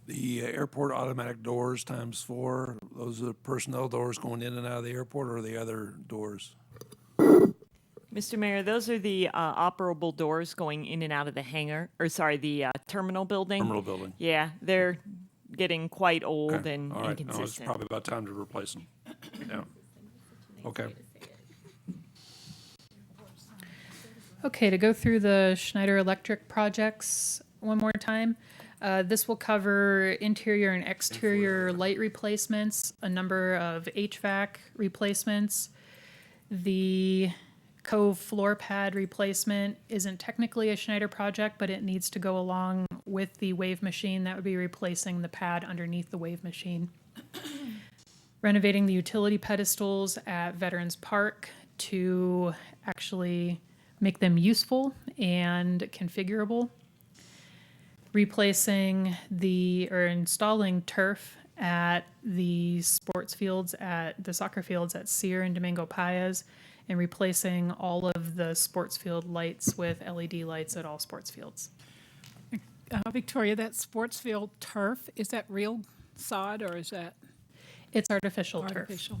The airport automatic doors ×4, those are the personnel doors going in and out of the airport, or the other doors?
Mr. Mayor, those are the operable doors going in and out of the hangar, or sorry, the terminal building.
Terminal building.
Yeah, they're getting quite old
Okay,
and
all right. No, it's
inconsistent.
probably about time to replace them. Yeah. Okay.
Okay, to go through the Schneider Electric projects one more time. This will cover interior and exterior light replacements, a number of HVAC replacements. The Cove floor pad replacement isn't technically a Schneider project, but it needs to go along with the wave machine. That would be replacing the pad underneath the wave machine. Renovating the utility pedestals at Veterans Park to actually make them useful and configurable. Replacing or installing turf at the sports fields at the soccer fields at Sear and Domingo Paez, and replacing all of the sports field lights with LED lights at all sports fields.
Victoria, that sports field turf, is that real sod or is that
It's artificial turf.
artificial?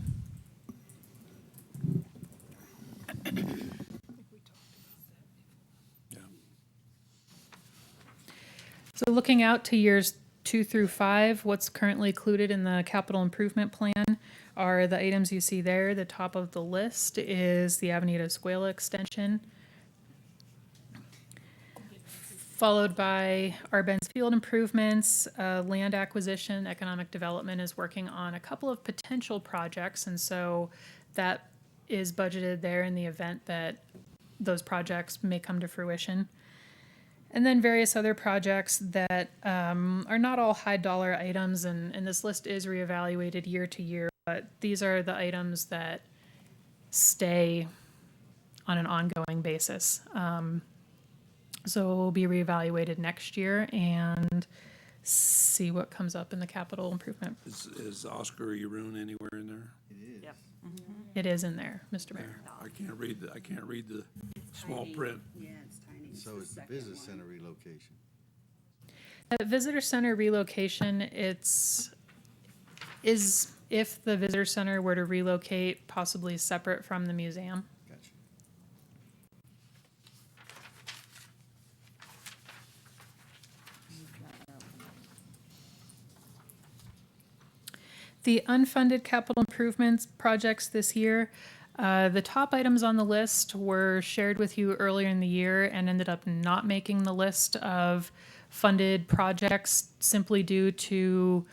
So looking out to years 2 through 5, what's currently included in the capital improvement plan are the items you see there. The top of the list is the Avenida Escuela extension, followed by Arbenz field improvements, land acquisition. Economic development is working on a couple of potential projects, and so that is budgeted there in the event that those projects may come to fruition. And then various other projects that are not all high dollar items, and this list is reevaluated year to year, but these are the items that stay on an ongoing basis. So it will be reevaluated next year and see what comes up in the capital improvement.
Is Oscar Yaroon anywhere in there?
It is in there, Mr. Mayor.
I can't read the small
Tiny.
print.
Yeah, it's tiny.
So
the
it's the
second
visitor
one.
center relocation.
The visitor center relocation, is if the visitor center were to relocate, possibly separate from the museum.
Gotcha.
The unfunded capital improvements projects this year, the top items on the list were shared with you earlier in the year and ended up not making the list of funded projects simply due to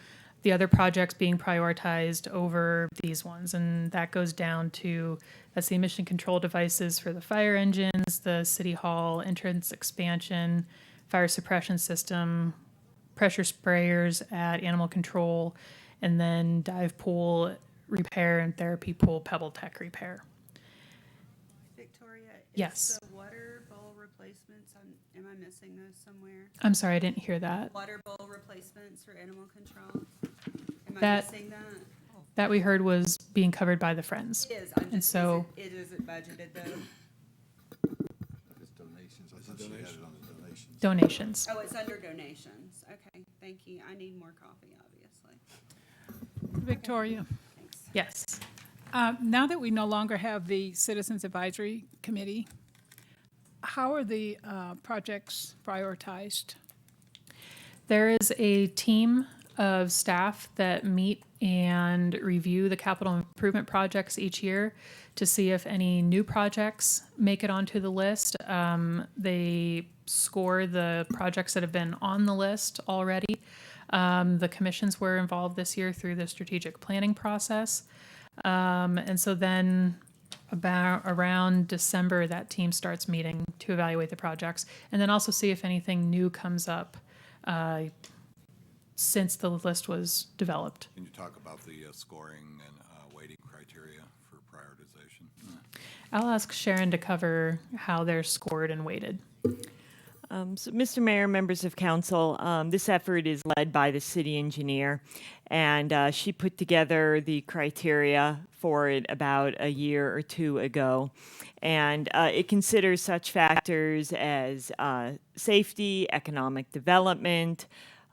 the other projects being prioritized over these ones. And that goes down to, that's the emission control devices for the fire engines, the city hall entrance expansion, fire suppression system, pressure sprayers at animal control, and then dive pool repair and therapy pool Pebble Tech repair.
Victoria,
Yes.
is the water bowl replacements, am I missing those somewhere?
I'm sorry, I didn't hear that.
Water bowl replacements for animal control? Am I
That-
missing that?
That we heard was being covered by the Friends.
It is, I'm
And
just,
so,
it isn't budgeted though?
It's donations. I thought she had it on the donations.
donations.
Oh, it's under donations. Okay, thank you. I need more coffee, obviously.
Victoria,
Thanks.
Yes.
now that we no longer have the Citizens Advisory Committee, how are the projects prioritized?
There is a team of staff that meet and review the capital improvement projects each year to see if any new projects make it onto the list. They score the projects that have been on the list already. The commissions were involved this year through the strategic planning process. And so then about around December, that team starts meeting to evaluate the projects and then also see if anything new comes up since the list was developed.
Can you talk about the scoring and weighting criteria for prioritization?
I'll ask Sharon to cover how they're scored and weighted.
So, Mr. Mayor, members of council, this effort is led by the city engineer, and she put together the criteria for it about a year or two ago. And it considers such factors as safety, economic development.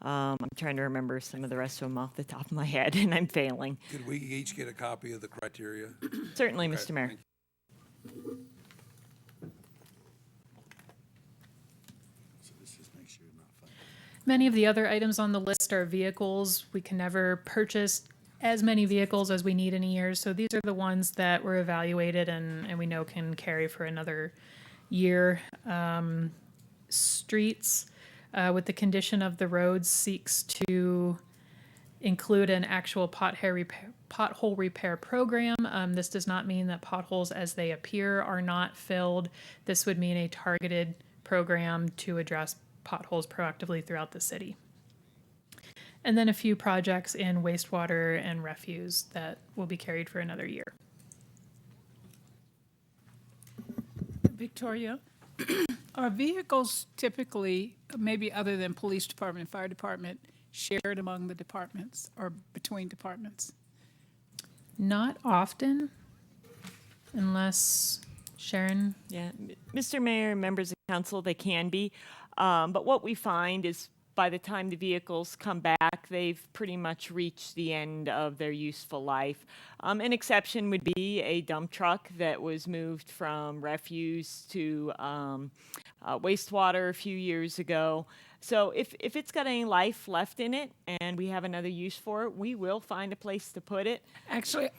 I'm trying to remember some of the rest of them off the top of my head, and I'm failing.
Could we each get a copy of the criteria?
Certainly,
Okay,
Mr. Mayor.
thank you.
So this just makes sure you're not fighting.
Many of the other items on the list are vehicles. We can never purchase as many vehicles as we need in a year. So these are the ones that were evaluated and we know can carry for another year. Streets, with the condition of the roads, seeks to include an actual pothole repair program. This does not mean that potholes as they appear are not filled. This would mean a targeted program to address potholes proactively throughout the city. And then a few projects in wastewater and refuse that will be carried for another year.
Victoria, are vehicles typically, maybe other than police department and fire department, shared among the departments or between departments?
Not often, unless Sharon.
Yeah, Mr. Mayor, members of council, they can be. But what we find is by the time the vehicles come back, they've pretty much reached the end of their useful life. An exception would be a dump truck that was moved from refuse to wastewater a few years ago. So if it's got any life left in it and we have another use for it, we will find a place to put it.
Actually,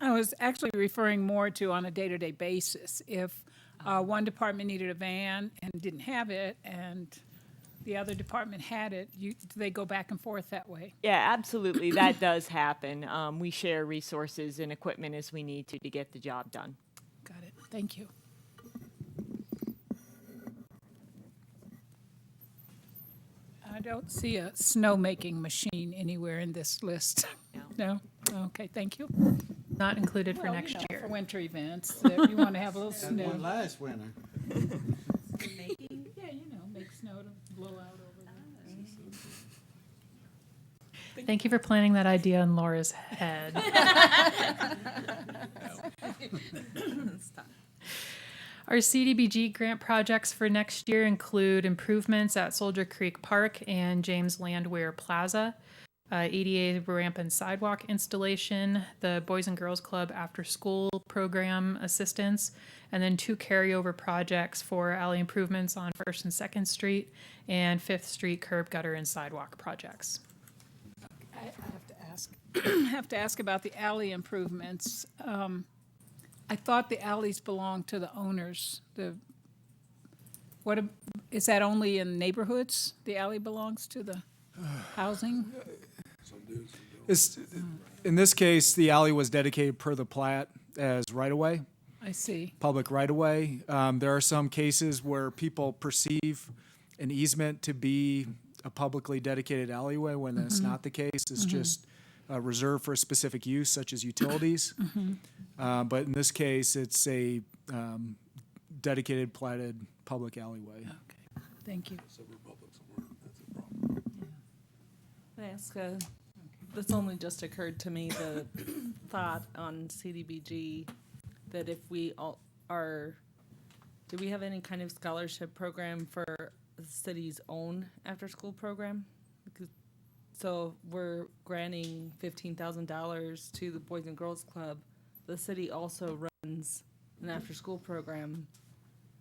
I was actually referring more to on a day-to-day basis. If one department needed a van and didn't have it, and the other department had it, do they go back and forth that way?
Yeah, absolutely. That does happen. We share resources and equipment as we need to get the job done.
Got it. Thank you. I don't see a snowmaking machine anywhere in this list. No? Okay, thank you.
Not included for
Well,
next
you know,
year.
For winter events, that you want to have a little
Had one
snow.
last winter.
Yeah, you know, make snow to blow out over there.
Thank you for planting that idea in Laura's head. Our CDBG grant projects for next year include improvements at Soldier Creek Park and James Landwehr Plaza, ADA ramp and sidewalk installation, the Boys and Girls Club after school program assistance, and then 2 carryover projects for alley improvements on 1st and 2nd Street and 5th Street curb gutter and sidewalk projects.
I have to ask about the alley improvements. I thought the alleys belonged to the owners. Is that only in neighborhoods? The alley belongs to the housing?
In this case, the alley was dedicated per the plat as right-of-way,
I see.
public right-of-way. There are some cases where people perceive an easement to be a publicly dedicated alleyway when that's not the case. It's just reserved for a specific use, such as utilities. But in this case, it's a dedicated platted public alleyway.
Okay, thank you.
Can I ask this only just occurred to me, the thought on CDBG, that if we all are, do we have any kind of scholarship program for the city's own after-school program? So we're granting $15,000 to the Boys and Girls Club. The city also runs an after-school program.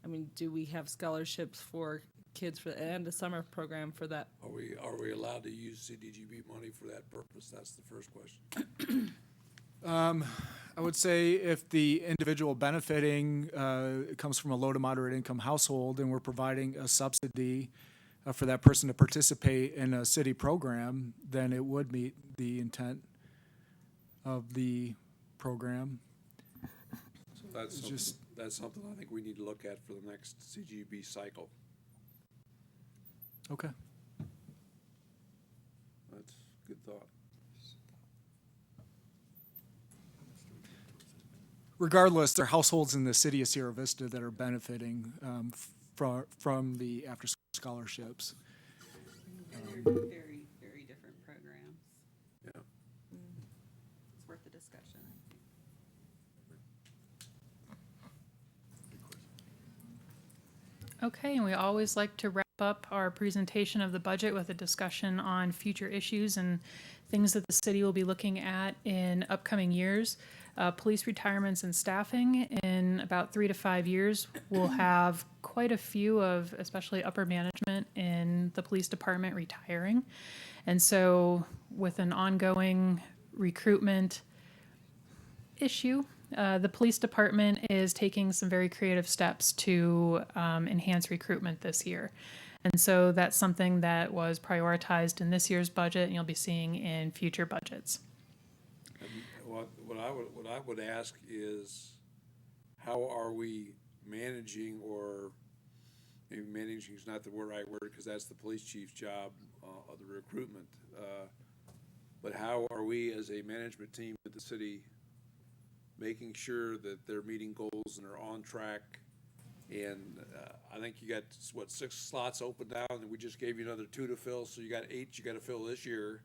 I mean, do we have scholarships for kids for, and a summer program for that.
Are we allowed to use CDGB money for that purpose? That's the first question.
I would say if the individual benefiting comes from a low to moderate income household and we're providing a subsidy for that person to participate in a city program, then it would meet the intent of the program.
So that's something I think we need to look at for the next CGB cycle.
Okay.
That's a good thought.
Regardless, there are households in the city of Sierra Vista that are benefiting from the after-school scholarships.
And they're very, very different programs.
Yeah.
It's worth the discussion, I think.
Okay, and we always like to wrap up our presentation of the budget with a discussion on future issues and things that the city will be looking at in upcoming years. Police retirements and staffing in about 3 to 5 years. We'll have quite a few of, especially upper management in the police department, retiring. And so with an ongoing recruitment issue, the police department is taking some very creative steps to enhance recruitment this year. And so that's something that was prioritized in this year's budget and you'll be seeing in future budgets.
What I would ask is, how are we managing, or maybe managing is not the right word because that's the police chief's job of the recruitment. But how are we as a management team at the city making sure that they're meeting goals and are on track? And I think you got, 6 slots open now, and we just gave you another 2 to fill, so you got 8 you got to fill this year.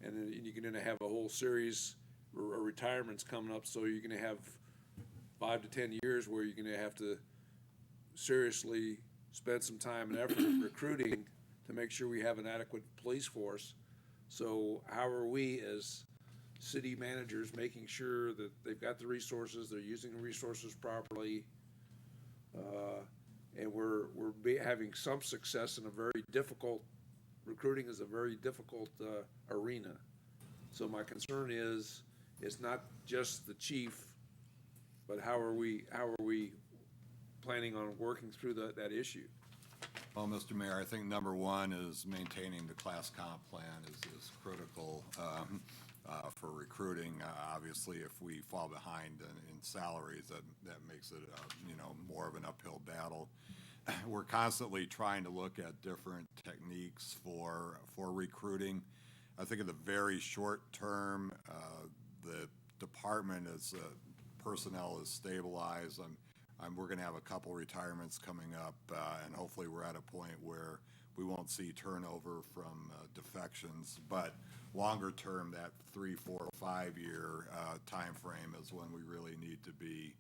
And then you're going to have a whole series of retirements coming up, so you're going to have 5 to 10 years where you're going to have to seriously spend some time and effort recruiting to make sure we have an adequate police force. So how are we as city managers making sure that they've got the resources, they're using the resources properly, and we're having some success in a very difficult, recruiting is a very difficult arena. So my concern is, it's not just the chief, but how are we planning on working through that issue?
Well, Mr. Mayor, I think number one is maintaining the class comp plan is critical for recruiting. Obviously, if we fall behind in salaries, that makes it more of an uphill battle. We're constantly trying to look at different techniques for recruiting. I think in the very short term, the department as personnel is stabilized. We're going to have a couple retirements coming up, and hopefully we're at a point where we won't see turnover from defections. But longer term, that 3, 4, 5 year time frame is when we really need to be.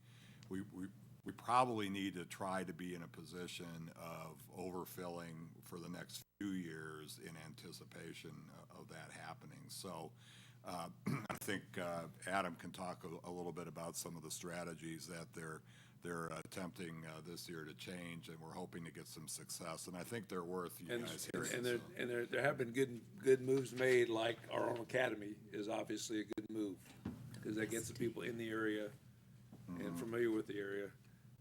We probably need to try to be in a position of overfilling for the next few years in anticipation of that happening. So I think Adam can talk a little bit about some of the strategies that they're attempting this year to change, and we're hoping to get some success. And I think they're worth you guys hearing.
And there have been good moves made, like our own academy is obviously a good move because that gets the people in the area and familiar with the area.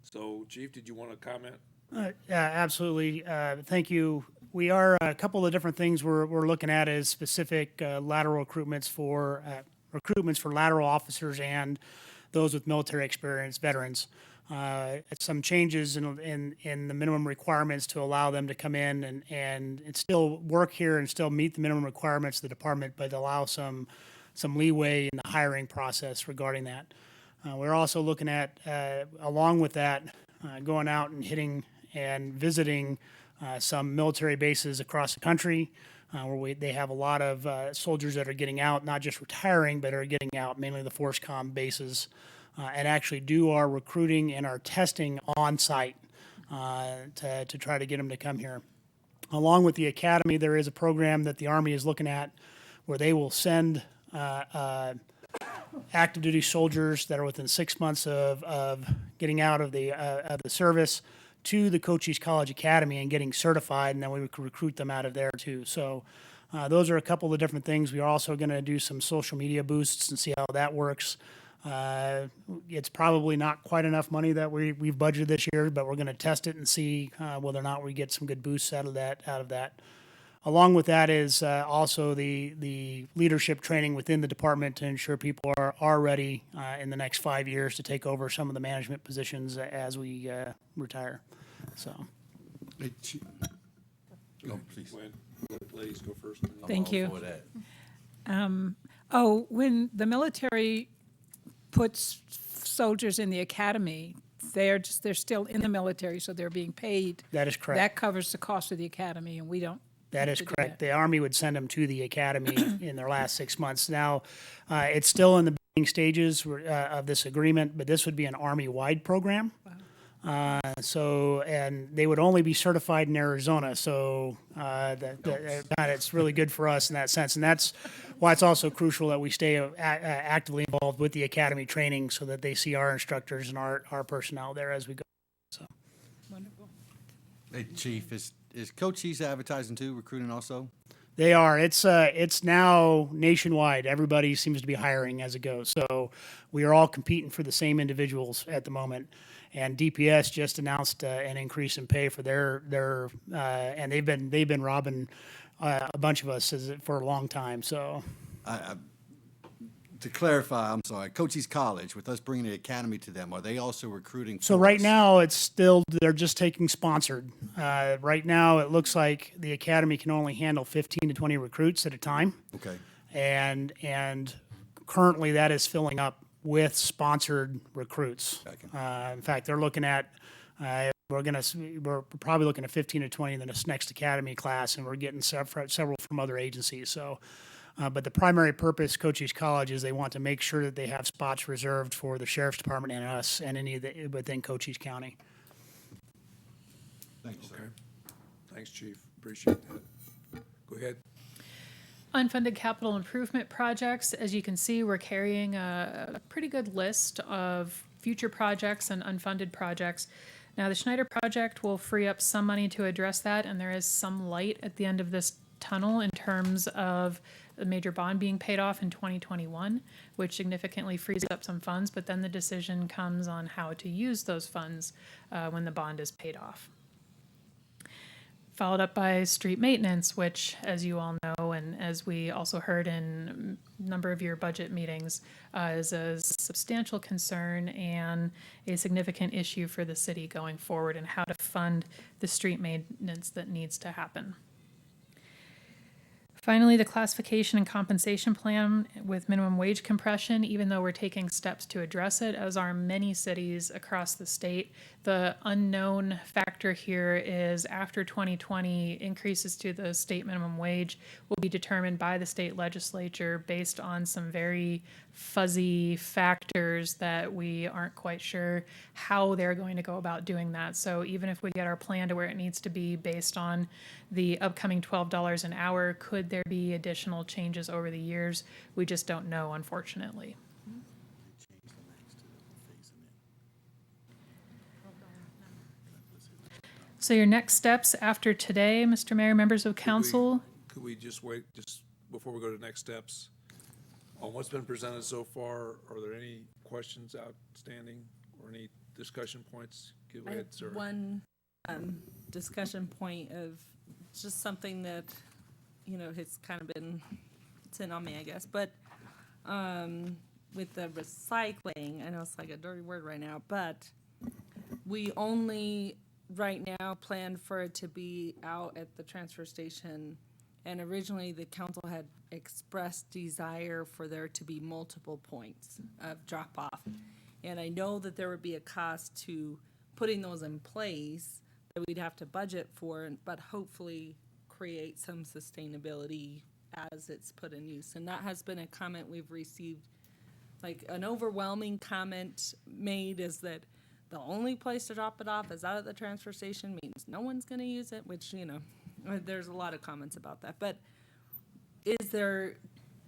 So, Chief, did you want to comment?
Yeah, absolutely. Thank you. We are a couple of different things we're looking at is specific lateral recruitments for lateral officers and those with military experience, veterans. Some changes in the minimum requirements to allow them to come in and still work here and still meet the minimum requirements of the department, but allow some leeway in the hiring process regarding that. We're also looking at, along with that, going out and hitting and visiting some military bases across the country where they have a lot of soldiers that are getting out, not just retiring, but are getting out, mainly the FORSCOM bases, and actually do our recruiting and our testing on site to try to get them to come here. Along with the academy, there is a program that the Army is looking at where they will send active duty soldiers that are within 6 months of getting out of the service to the Cochise College Academy and getting certified, and then we would recruit them out of there too. So those are a couple of different things. We are also going to do some social media boosts and see how that works. It's probably not quite enough money that we've budgeted this year, but we're going to test it and see whether or not we get some good boosts out of that. Along with that is also the leadership training within the department to ensure people are ready in the next 5 years to take over some of the management positions as we retire. So,
Oh, please.
Ladies go first.
Thank
all
you.
for that.
When the military puts soldiers in the academy, they're still in the military, so they're being paid.
that is correct.
That covers the cost of the academy, and we don't.
That
have
is
to do
correct.
that.
The Army would send them to the academy in their last 6 months. Now, it's still in the beginning stages of this agreement, but this would be an Army-wide program. And they would only be certified in Arizona. So it's really good for us in that sense. And that's why it's also crucial that we stay actively involved with the academy training so that they see our instructors and our personnel there as we go. So.
Wonderful.
Hey, Chief, is Cochise advertising too, recruiting also?
They are. It's now nationwide. Everybody seems to be hiring as it goes. So we are all competing for the same individuals at the moment. And DPS just announced an increase in pay for their and they've been robbing a bunch of us for a long time. So
To clarify, I'm sorry, Cochise College, with us bringing the academy to them, are they also recruiting?
So
for
right
us?
now, they're just taking sponsored. Right now, it looks like the academy can only handle 15 to 20 recruits at a time.
Okay.
And currently that is filling up with sponsored recruits. In fact, they're looking at, we're probably looking at 15 to 20 in the next academy class, and we're getting several from other agencies. So. But the primary purpose, Cochise College, is they want to make sure that they have spots reserved for the sheriff's department and us and any of the within Cochise County.
Thanks, sir.
Okay. Thanks, Chief. Appreciate that. Go ahead.
Unfunded capital improvement projects, as you can see, we're carrying a pretty good list of future projects and unfunded projects. Now, the Schneider project will free up some money to address that, and there is some light at the end of this tunnel in terms of the major bond being paid off in 2021, which significantly frees up some funds, but then the decision comes on how to use those funds when the bond is paid off. Followed up by street maintenance, which, as you all know, and as we also heard in a number of your budget meetings, is a substantial concern and a significant issue for the city going forward, and how to fund the street maintenance that needs to happen. Finally, the classification and compensation plan with minimum wage compression, even though we're taking steps to address it, as are many cities across the state. The unknown factor here is after 2020, increases to the state minimum wage will be determined by the state legislature based on some very fuzzy factors that we aren't quite sure how they're going to go about doing that. So even if we get our plan to where it needs to be based on the upcoming $12 an hour, could there be additional changes over the years? We just don't know, unfortunately. So your next steps after today, Mr. Mayor, members of council,
Could we just wait, just before we go to next steps? On what's been presented so far, are there any questions outstanding or any discussion points? Go
I
ahead,
have
sir.
one discussion point of just something that, has kind of been sitting on me, I guess. But with the recycling, I know it's like a dirty word right now, but we only right now plan for it to be out at the transfer station. And originally, the council had expressed desire for there to be multiple points of drop-off. And I know that there would be a cost to putting those in place that we'd have to budget for, but hopefully create some sustainability as it's put in use. And that has been a comment we've received. Like, an overwhelming comment made is that the only place to drop it off is out at the transfer station, means no one's going to use it, which, there's a lot of comments about that. But is there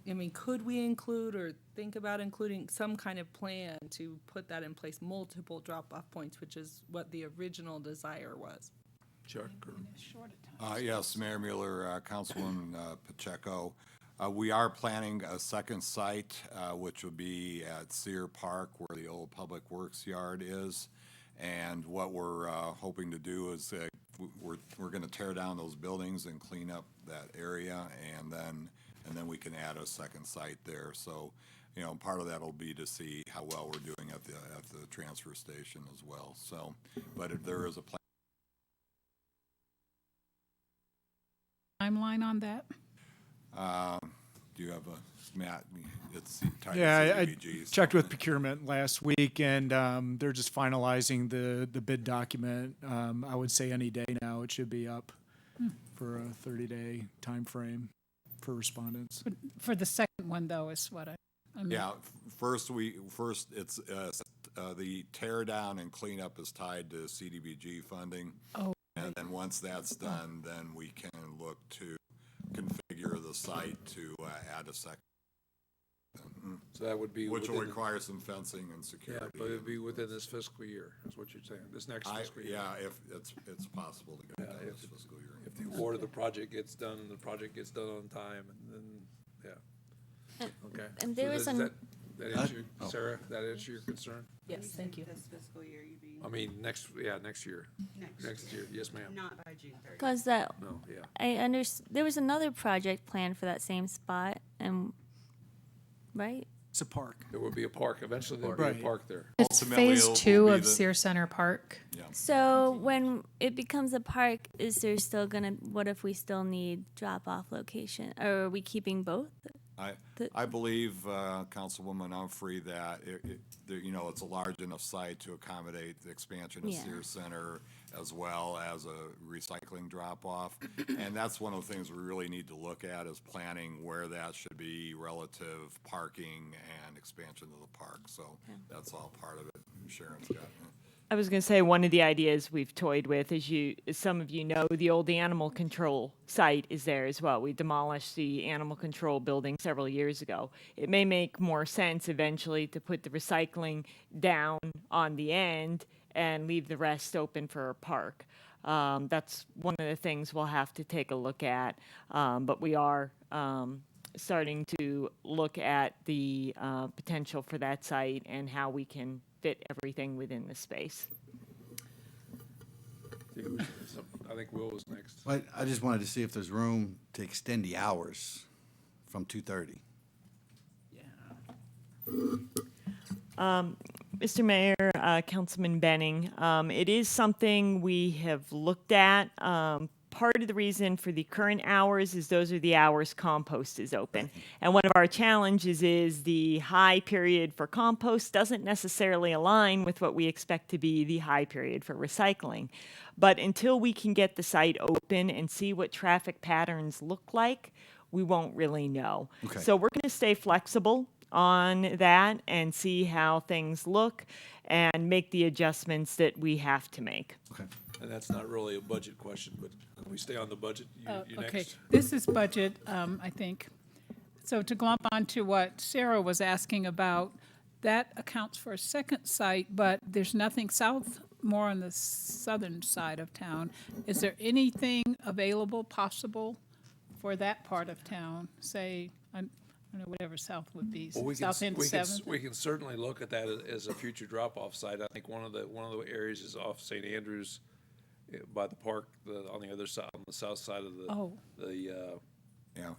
I mean, could we include or think about including some kind of plan to put that in place, multiple drop-off points, which is what the original desire was?
Chuck?
Yes, Mayor Mueller, Councilwoman Pacheco. We are planning a second site, which would be at Sear Park where the old Public Works yard is. And what we're hoping to do is we're going to tear down those buildings and clean up that area, and then we can add a second site there. So, part of that will be to see how well we're doing at the transfer station as well. So, but if there is a plan.
Timeline on that?
Do you have Matt? It's tied to
Yeah, I
CDBG, so-
checked with procurement last week, and they're just finalizing the bid document. I would say any day now it should be up for a 30-day time frame for respondents.
For the second one, though, is what I mean.
Yeah, first it's the tear down and cleanup is tied to CDBG funding.
Oh.
And then once that's done, then we can look to configure the site to add a second.
So that would be
Which will
within-
require some fencing and
Yeah,
security.
but it'd be within this fiscal year, is what you're saying, this next fiscal year.
Yeah, if it's possible to get it done this fiscal year.
If the award of the project gets done and the project gets done on time, and then, yeah. Okay.
and there
So
was
does
an-
that answer, Sarah, that answer your concern?
Yes, thank you.
This fiscal year, you mean?
I mean, next year. Next year, yes, ma'am.
Not by June 30th.
Cause that,
No, yeah.
there was another project planned for that same spot and, right?
It's a park.
There will be a park, eventually there'll be a
Right.
park there.
It's
Ultimately,
phase
it'll
2
be
of
the-
Sear Center Park.
So when it becomes a park, is there still what if we still need drop-off location? Or are we keeping both?
I believe, Councilwoman Humphrey, that it's a large enough site to accommodate the expansion of
Yeah.
Sears Center as well as a recycling drop-off. And that's one of the things we really need to look at is planning where that should be relative parking and expansion of the park. So that's all part of it. Sharon's got it.
I was going to say one of the ideas we've toyed with, as some of you know, the old animal control site is there as well. We demolished the animal control building several years ago. It may make more sense eventually to put the recycling down on the end and leave the rest open for a park. That's one of the things we'll have to take a look at. But we are starting to look at the potential for that site and how we can fit everything within the space.
I think Will was next.
I just wanted to see if there's room to extend the hours from 2:30.
Mr. Mayor, Councilman Benning, it is something we have looked at. Part of the reason for the current hours is those are the hours compost is open. And one of our challenges is the high period for compost doesn't necessarily align with what we expect to be the high period for recycling. But until we can get the site open and see what traffic patterns look like, we won't really know.
Okay.
So we're going to stay flexible on that and see how things look and make the adjustments that we have to make.
Okay.
And that's not really a budget question, but can we stay on the budget? You
Okay,
next.
this is budget, I think. So to glomp onto what Sarah was asking about, that accounts for a second site, but there's nothing south, more on the southern side of town. Is there anything available, possible for that part of town? Say, I don't know, whatever south would be,
Well,
south end Seventh?
we can certainly look at that as a future drop-off site. I think one of the areas is off St. Andrews by the park, on the other side, on the south side of
Oh.
Yeah.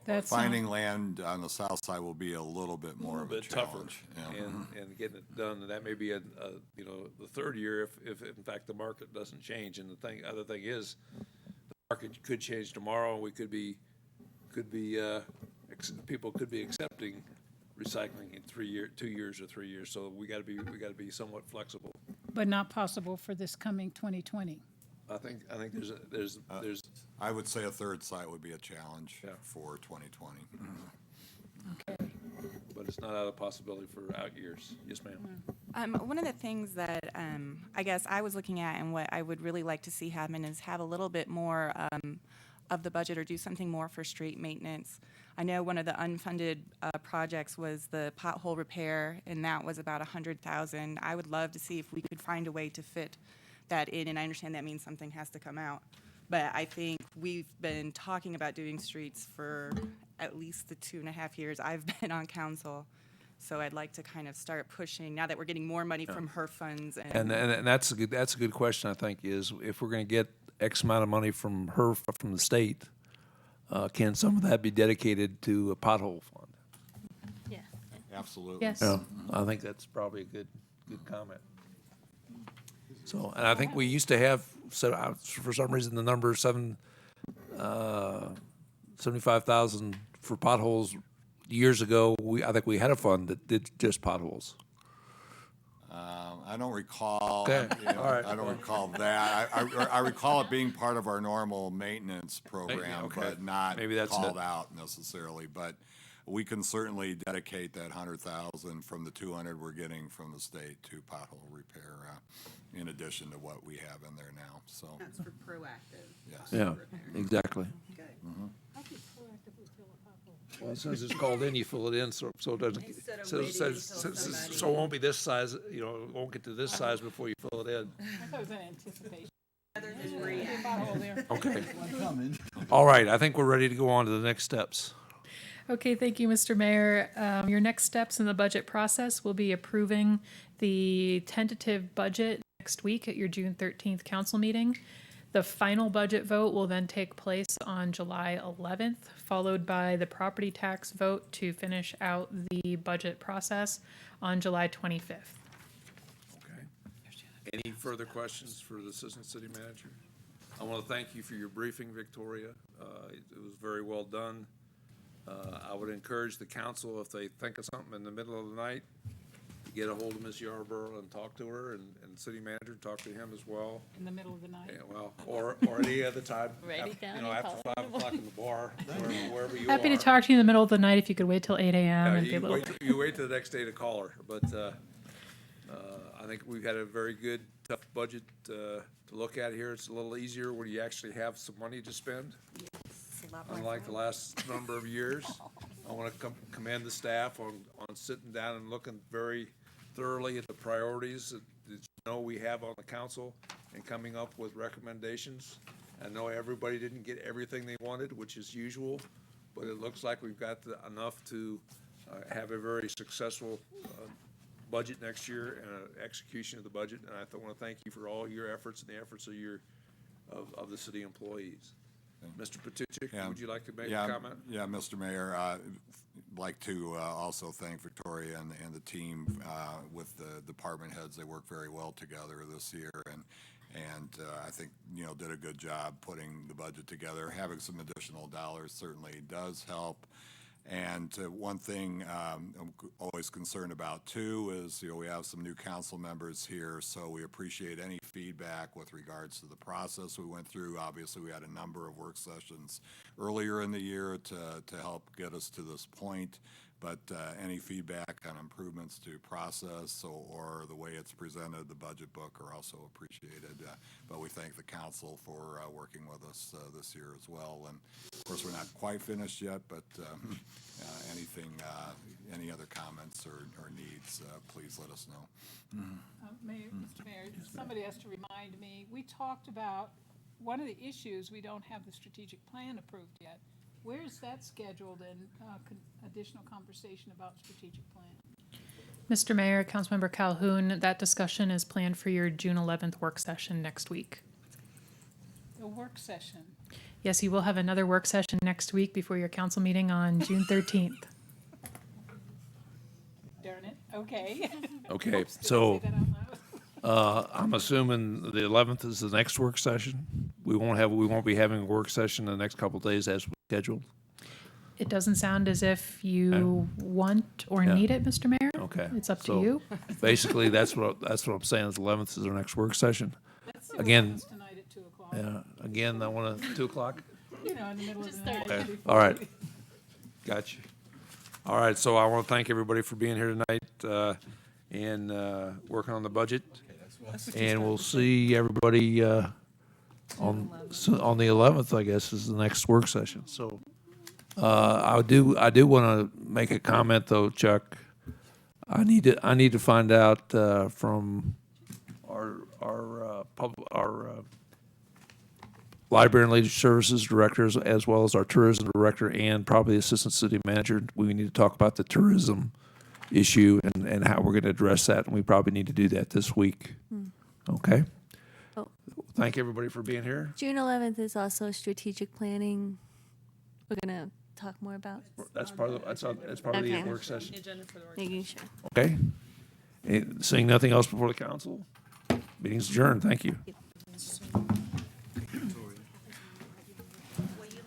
That's
Finding land on the south side will be a little bit more of a
bit tougher,
challenge. Yeah.
and getting it done. And that may be the third year if in fact the market doesn't change. And the other thing is, the market could change tomorrow. We could be people could be accepting recycling in 2 years or 3 years. So we got to be somewhat flexible.
But not possible for this coming 2020.
I think there's
I would say a third site would be a challenge
Yeah.
for 2020.
but it's not out of possibility for out years. Yes, ma'am.
One of the things that I guess I was looking at and what I would really like to see happen is have a little bit more of the budget or do something more for street maintenance. I know one of the unfunded projects was the pothole repair, and that was about 100,000. I would love to see if we could find a way to fit that in, and I understand that means something has to come out. But I think we've been talking about doing streets for at least the 2.5 years I've been on council. So I'd like to kind of start pushing, now that we're getting more money from HERF funds
And that's a good question, I think, is if we're going to get X amount of money from the state, can some of that be dedicated to a pothole fund?
Yeah.
Absolutely.
Yes.
Yeah, I think that's probably a good comment. So, and I think we used to have, so for some reason, the number 75,000 for potholes years ago. I think we had a fund that did just potholes.
I don't recall.
Okay, all right.
I don't recall that. I recall it being part of our normal maintenance program,
okay.
but not
Maybe that's
called
it.
out necessarily. But we can certainly dedicate that 100,000 from the 200 we're getting from the state to pothole repair, in addition to what we have in there now. So,
That's for proactive.
yes.
Yeah, exactly.
Good.
How do you proactively fill a pothole?
Well, as soon as it's called in, you fill it in, so it doesn't,
Instead of
so
waiting until somebody-
so it won't be this size, it won't get to this size before you fill it in.
I thought it was an anticipation.
Rather than
There's a
react.
pothole there.
Okay. All right, I think we're ready to go on to the next steps.
Okay, thank you, Mr. Mayor. Your next steps in the budget process will be approving the tentative budget next week at your June 13th council meeting. The final budget vote will then take place on July 11th, followed by the property tax vote to finish out the budget process on July 25th.
Okay. Any further questions for the Assistant City Manager? I want to thank you for your briefing, Victoria. It was very well done. I would encourage the council, if they think of something in the middle of the night, to get a hold of Ms. Yarborough and talk to her, and City Manager, talk to him as well.
In the middle of the night.
Yeah, well, or any other time.
Write it down and
After
call
5 o'clock in the bar, wherever you are.
Happy to talk to you in the middle of the night if you could wait till 8 a.m. and be a
You
little.
you wait till the next day to call her, but I think we've had a very good, tough budget to look at here. It's a little easier when you actually have some money to spend,
It's a lot more
unlike the
fun.
last number of years. I want to commend the staff on sitting down and looking very thoroughly at the priorities that we have on the council and coming up with recommendations. I know everybody didn't get everything they wanted, which is usual, but it looks like we've got enough to have a very successful budget next year and an execution of the budget. And I want to thank you for all your efforts and the efforts of the city employees. Mr. Patuchik,
Yeah.
would you like to make
Yeah,
a comment?
Yeah, Mr. Mayor, I'd like to also thank Victoria and the team with the department heads. They worked very well together this year, and I think, did a good job putting the budget together. Having some additional dollars certainly does help. And one thing I'm always concerned about, too, is, we have some new council members here, so we appreciate any feedback with regards to the process we went through. Obviously, we had a number of work sessions earlier in the year to help get us to this point, but any feedback on improvements to process or the way it's presented, the budget book, are also appreciated. But we thank the council for working with us this year as well. And, of course, we're not quite finished yet, but any other comments or needs, please let us know.
Mr. Mayor, somebody has to remind me, we talked about, one of the issues, we don't have the strategic plan approved yet. Where is that scheduled, and additional conversation about strategic plan?
Mr. Mayor, Councilmember Calhoun, that discussion is planned for your June 11th work session next week.
The work session.
Yes, you will have another work session next week before your council meeting on June 13th.
Darn it, okay.
Okay,
Did I
so
say that out loud?
I'm assuming the 11th is the next work session. We won't be having a work session in the next couple of days as scheduled.
It doesn't sound as if you want or
Yeah.
need it, Mr. Mayor.
Okay.
It's up to
So,
you.
Basically, that's what I'm saying, is the 11th is our next work session.
Let's see what
Again,
happens tonight at 2 o'clock.
again, I want to, 2 o'clock?
In the middle of the night.
Okay,
before
all right.
we-
Gotcha. All right, so I want to thank everybody for being here tonight and working on the budget. And we'll see everybody on the 11th, I guess, is the next work session. So I do want to make a comment though, Chuck. I need to find out from our library and leisure services directors, as well as our tourism director and probably assistant city manager. We need to talk about the tourism issue and how we're going to address that, and we probably need to do that this week. Okay.
Oh.
Thank everybody for being here.
June 11th is also strategic planning. We're gonna talk more about.
That's part of the
Okay.
work session.
Agenda for the work.
Making sure.
Okay. Seeing nothing else before the council, meeting's adjourned. Thank you.